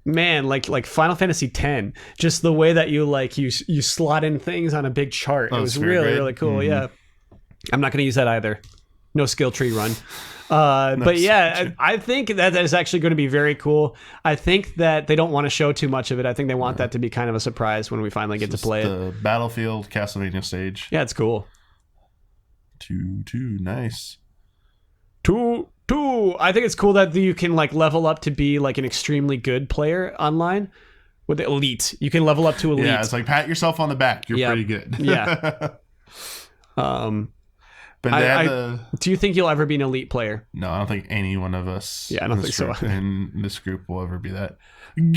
like Final Fantasy X. Just the way that you slot in things on a big chart. It was really cool. Mm-hmm. Yeah. I'm not going to use that either. No skill tree run. But yeah, I think that is actually going to be very cool. I think that they don't want to show too much of it. I think they want that to be kind of a surprise when we finally get to play it. The Battlefield Castlevania stage. Yeah, it's cool. Two, nice. Two. I think it's cool that you can like level up to be like an extremely good player online with the elite. You can level up to elite. Yeah, it's like pat yourself on the back. You're pretty good. Yeah. But do you think you'll ever be an elite player? No, I don't think any one of us. Yeah, I don't think so. In this group will ever be that. I'm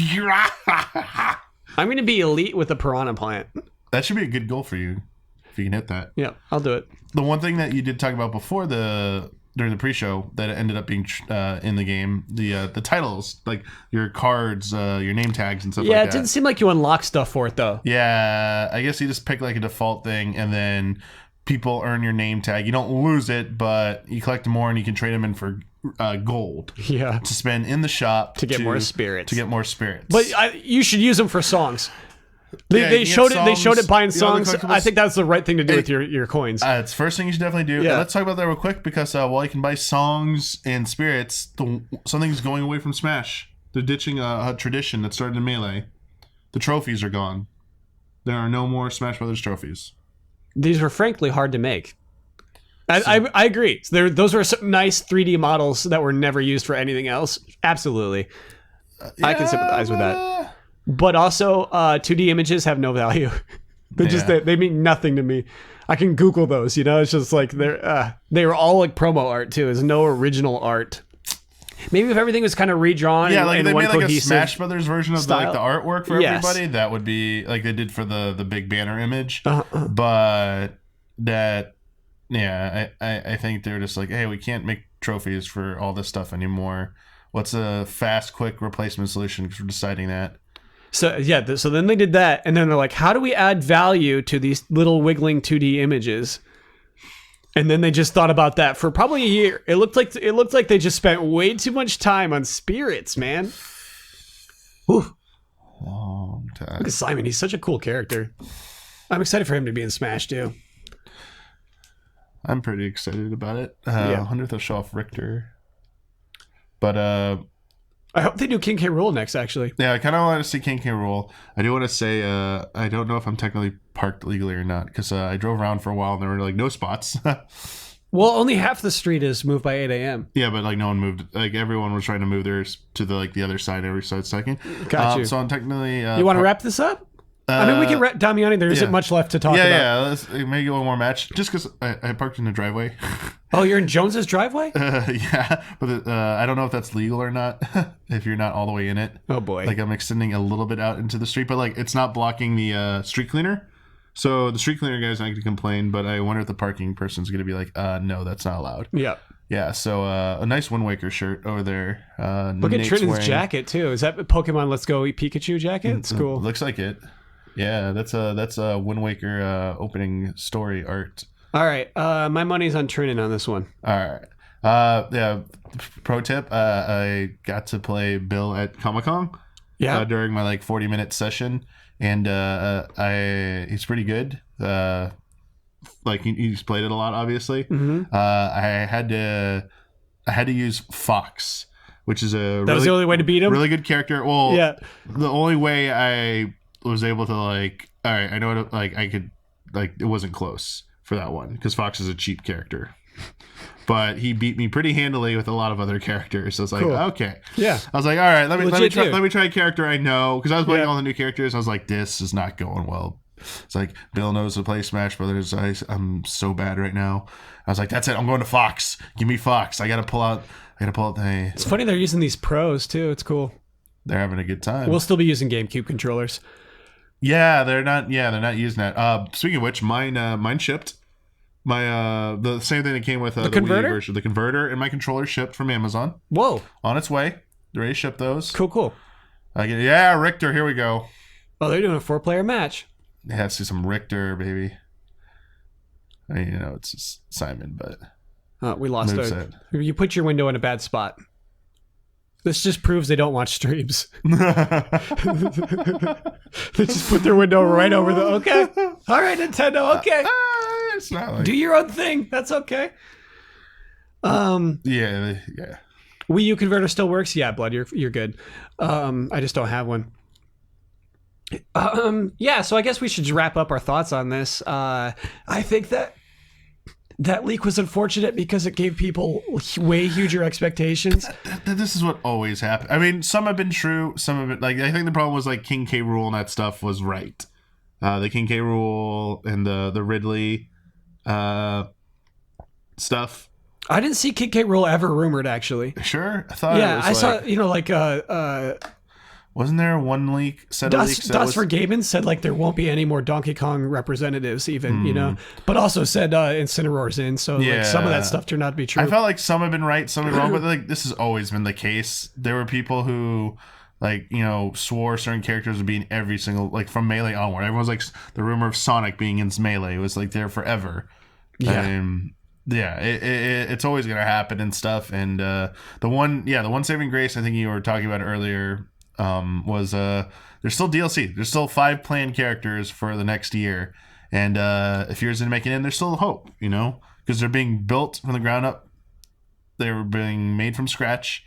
going to be elite with the Piranha Plant. That should be a good goal for you if you can hit that. Yeah, I'll do it. The one thing that you did talk about before during the pre-show that ended up being in the game, the titles, like your cards, your name tags and stuff like that. Yeah, it didn't seem like you unlocked stuff for it though. Yeah, I guess you just pick like a default thing and then people earn your name tag. You don't lose it, but you collect more and you can trade them in for gold. Yeah. To spend in the shop to get more spirits. But you should use them for songs. They showed it buying songs. I think that's the right thing to do with your coins. It's the first thing you should definitely do. Yeah. Let's talk about that real quick because while you can buy songs and spirits, something's going away from Smash. They're ditching a tradition that started in Melee. The trophies are gone. There are no more Smash Brothers trophies. These were frankly hard to make. I agree. Those were some nice 3D models that were never used for anything else. Absolutely. I can sympathize with that. But also, 2D images have no value. They mean nothing to me. I can Google those, It's just like they were all like promo art too. There's no original art. Maybe if everything was kind of redrawn, like and they one made like cohesive a Smash Brothers version of the artwork for Yes. everybody, that would be like they did for the big banner image. But that, I think they're just like, hey, we can't make trophies for all this stuff anymore. What's a fast, quick replacement solution for deciding that? So so then they did that, and then they're like, how do we add value to these little wiggling 2D images? And then they just thought about that for probably a year. It looked like they just spent way too much time on spirits, man. Whew. Long time. Look at Simon. He's such a cool character. I'm excited for him to be in Smash too. I'm pretty excited about it. Yeah. I wonder if they'll show off Richter. But I hope they do King K. Rool next, actually. yeah, I kind of want to see King K. Rool. I do want to say I don't know if I'm technically parked legally or not because I drove around for a while and there were like no spots. Well, only half the street is moved by 8 a.m. Yeah, but like no one moved. Like everyone was trying to move theirs to the other side every second. Got you. So I'm technically. You want to wrap this up? I mean, we can wrap Damiani. There isn't much left to talk about. Yeah, let's maybe one more match. Just because I parked in the driveway. Oh, you're in Jones's driveway? Yeah, but I don't know if that's legal or not. If you're not all the way in it. Oh boy. Like I'm extending a little bit out into the street, but like it's not blocking the street cleaner. So the street cleaner guy's not going to complain, but I wonder if the parking person's going to be like, no, that's not allowed. Yeah. Yeah, so a nice Wind Waker shirt over there. Look at Nate's Triton's wearing- jacket too. Is that Pokemon Let's Go Eat Pikachu jacket? It's cool. Looks like it. Yeah, that's a Wind Waker opening story art. All right, my money's on Triton on this one. All right. Yeah. Pro tip: I got to play Bill at Comic-Con. Yeah. During my like 40-minute session, and he's pretty good. Like he's played it a lot, obviously. Mm-hmm. I had to use Fox, which is That was the only way to beat him. really good character. Well, Yeah. The only way I was able to like, all right, I know what, like I could, like it wasn't close for that one because Fox is a cheap character, but he beat me pretty handily with a lot of other characters. So it's like, Cool. Okay, Yeah. I was like, all right, let me Legit try a character I know because I was playing Yeah. all the new characters. I was like, this is not going well. It's like Bill knows to play Smash Brothers. I'm so bad right now. I was like, that's it. I'm going to Fox. Give me Fox. I gotta pull out the. It's funny they're using these pros too. It's cool. They're having a good time. We'll still be using GameCube controllers. Yeah, they're not using that. Speaking of which, mine shipped. My the same thing that came with the converter? Wii version. The converter and my controller shipped from Amazon. Whoa. On its way. They're ready to ship those. Cool. Yeah, Richter, here we go. Oh, they're doing a 4-player match. Yeah, see some Richter, baby. I mean, it's just Simon, but We lost moveset. You put your window in a bad spot. This just proves they don't watch streams. They just put their window right over the... Okay. All right, Nintendo. Okay. It's not like... Do your own thing. That's okay. Yeah. Wii U converter still works? Yeah, Blood, you're good. I just don't have one. Yeah, so I guess we should just wrap up our thoughts on this. I think that leak was unfortunate because it gave people way huger expectations. This is what always happens. I mean, some have been true. Some of it, like I think the problem was like King K. Rool and that stuff was right. The King K. Rool and the Ridley stuff. I didn't see King K. Rool ever rumored, actually. Sure, I thought. Yeah, it was I like, saw. Wasn't there one leak? Set of leaks that Das was... for Gaben said like there won't be any more Donkey Kong representatives, even but also said Incineroar's in, so like some of that stuff turned out to be true. I felt like some have been right, some have been wrong, but like this has always been the case. There were people who like swore certain characters would be in every single, like from Melee onward. Everyone's like the rumor of Sonic being in Melee was like there forever. Yeah. It's always gonna happen and stuff. And the one saving grace I think you were talking about earlier was there's still DLC. There's still 5 planned characters for the next year, and if yours didn't make it in, there's still hope. Because they're being built from the ground up. They were being made from scratch,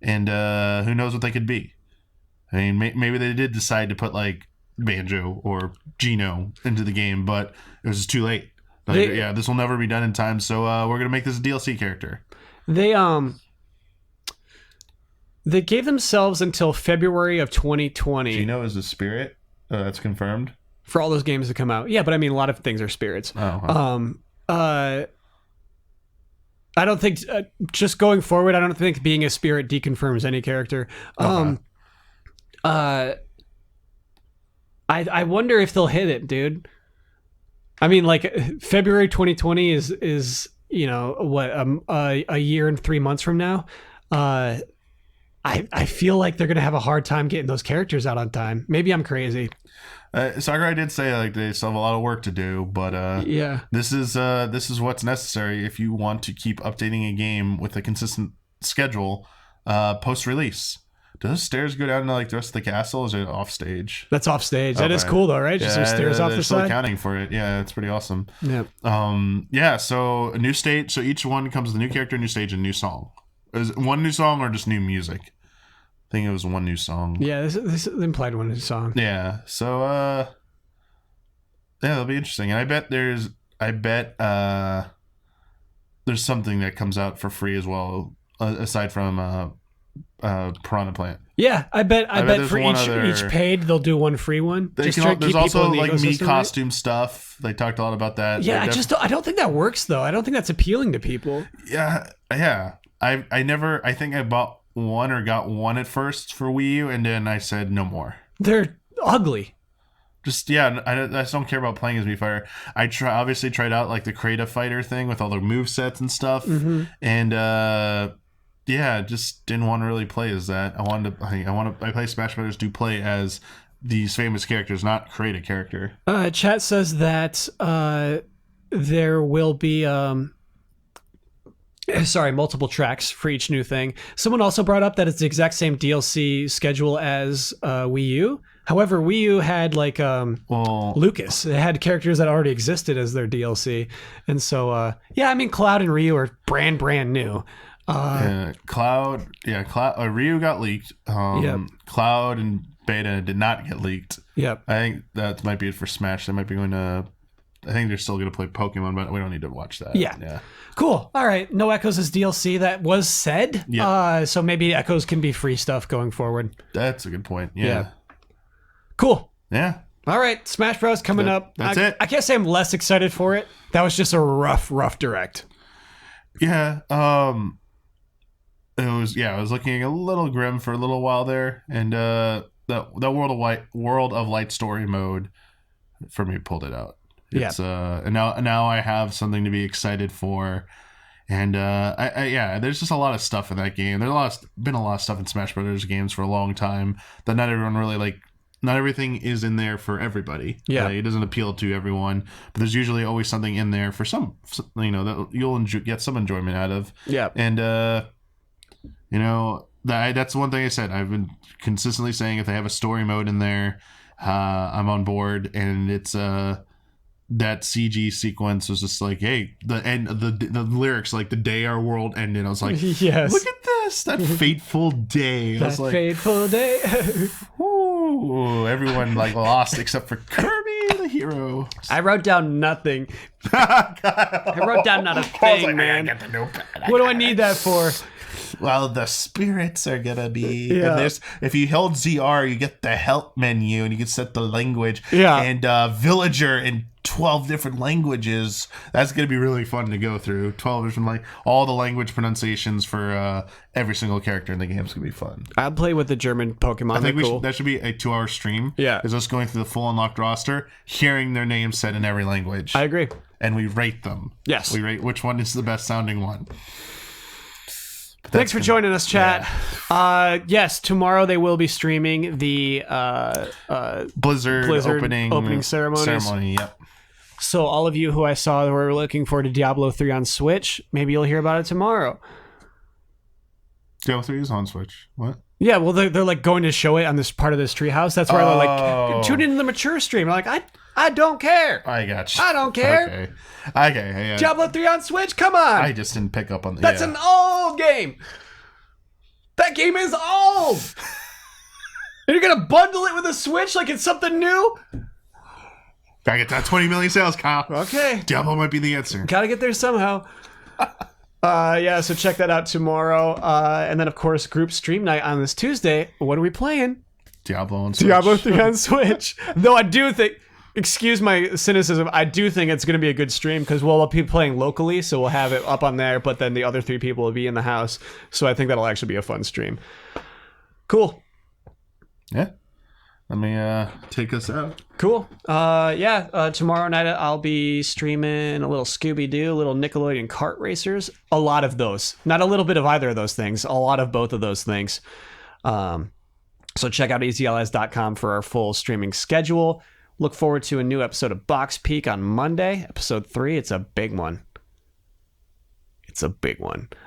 and who knows what they could be. I mean, maybe they did decide to put like Banjo or Geno into the game, but it was just too late. Like, this will never be done in time, so we're gonna make this a DLC character. They gave themselves until February of 2020. Geno is a spirit. That's confirmed for all those games to come out. Yeah, but I mean, a lot of things are spirits. Oh. I don't think just going forward. I don't think being a spirit deconfirms any character. I wonder if they'll hit it, dude. I mean, like February 2020 is what a year and 3 months from now. I feel like they're gonna have a hard time getting those characters out on time. Maybe I'm crazy. Sakurai did say like they still have a lot of work to do, but yeah, this is what's necessary if you want to keep updating a game with a consistent schedule post release. Do those stairs go down to like the rest of the castle? Or is it off stage? That's off stage. That is cool though, right? Just some stairs off the still side. Accounting for it. Yeah, it's pretty awesome. Yeah. Yeah. So a new stage. So each one comes with a new character, new stage, and new song. Is it one new song or just new music? I think it was one new song. Yeah, this implied one new song. Yeah. So yeah, that'll be interesting. And I bet there's something that comes out for free as well, aside from Piranha Plant. Yeah, I bet for each paid they'll do one free one. There's also like me costume stuff. They talked a lot about that. Yeah, I don't think that works though. I don't think that's appealing to people. Yeah. I think I bought one or got one at first for Wii U, and then I said no more. They're ugly. Just I just don't care about playing as Mii Fighter. I obviously tried out like the Creative Fighter thing with all the move sets and stuff, and yeah, just didn't want to really play as that. I play Smash Brothers to play as these famous characters, not create a character. Chat says that there will be multiple tracks for each new thing. Someone also brought up that it's the exact same DLC schedule as Wii U. However, Wii U had like Lucas. It had characters that already existed as their DLC. And so, yeah, I mean, Cloud and Ryu are brand new. Ryu got leaked. Cloud and Beta did not get leaked. Yep. I think that might be it for Smash. They might be going to... I think they're still going to play Pokemon, but we don't need to watch that. Yeah. Cool. All right. No Echoes is DLC. That was said. Yeah. So maybe Echoes can be free stuff going forward. That's a good point. Yeah. Cool. Yeah. All right. Smash Bros. coming up. That's it. I can't say I'm less excited for it. That was just a rough direct. Yeah. It was. Yeah. I was looking a little grim for a little while there, and that World of Light story mode for me pulled it out. It's and now I have something to be excited for, and there's just a lot of stuff in that game. There's been a lot of stuff in Smash Brothers games for a long time that not everyone really like. Not everything is in there for everybody. Yeah, it doesn't appeal to everyone, but there's usually always something in there for some that you'll get some enjoyment out of. Yeah, and that's one thing I said. I've been consistently saying if they have a story mode in there, I'm on board, and it's that CG sequence was just like, hey, the lyrics like the day our world ended. I was like, yes, look at this, that fateful day. I was like, fateful day. Ooh, everyone like lost except for Kirby, the hero. I wrote down nothing. I wrote down not a thing, man. What do I need that for? Well, the spirits are gonna be in this. If you held ZR, you get the help menu, and you can set the language. Yeah, and villager in 12 different languages. That's gonna be really fun to go through. 12 different all the language pronunciations for every single character in the game is gonna be fun. I'll play with the German Pokemon. I think that should be a 2-hour stream. Yeah, is us going through the full unlocked roster, hearing their names said in every language. I agree, and we rate them. Yes, we rate which one is the best sounding one. Thanks for joining us, chat. Yeah. Yes, tomorrow they will be streaming the Blizzard opening ceremony. Yep. So all of you who I saw who were looking forward to Diablo 3 on Switch, maybe you'll hear about it tomorrow. Diablo 3 is on Switch. What? Yeah, well, they're like going to show it on this part of this treehouse. That's why they're like, tune into the mature stream. I'm like, I don't care. I got you. I don't care. Okay. Yeah. Diablo 3 on Switch? Come on. I just didn't pick up on that. That's an old game. That game is old. And you're going to bundle it with a Switch like it's something new? Gotta get that 20 million sales, Kyle. Okay. Diablo might be the answer. Gotta get there somehow. So check that out tomorrow. And then, of course, group stream night on this Tuesday. What are we playing? Diablo on Switch. Diablo 3 on Switch. Though I do think, excuse my cynicism, I do think it's going to be a good stream because we'll be playing locally, so we'll have it up on there, but then the other 3 people will be in the house. So I think that'll actually be a fun stream. Cool. Yeah. let me take us out. Cool. Tomorrow night I'll be streaming a little Scooby-Doo, a little Nickelodeon kart racers. A lot of those. Not a little bit of either of those things. A lot of both of those things. So check out easyallies.com for our full streaming schedule. Look forward to a new episode of Box Peak on Monday, episode 3. It's a big one.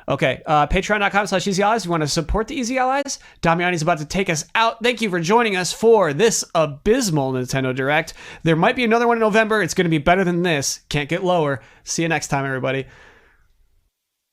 Okay, patreon.com/easyallies. If you want to support the Easy Allies, Damiani's about to take us out. Thank you for joining us for this abysmal Nintendo Direct. There might be another one in November. It's going to be better than this. Can't get lower. See you next time, everybody.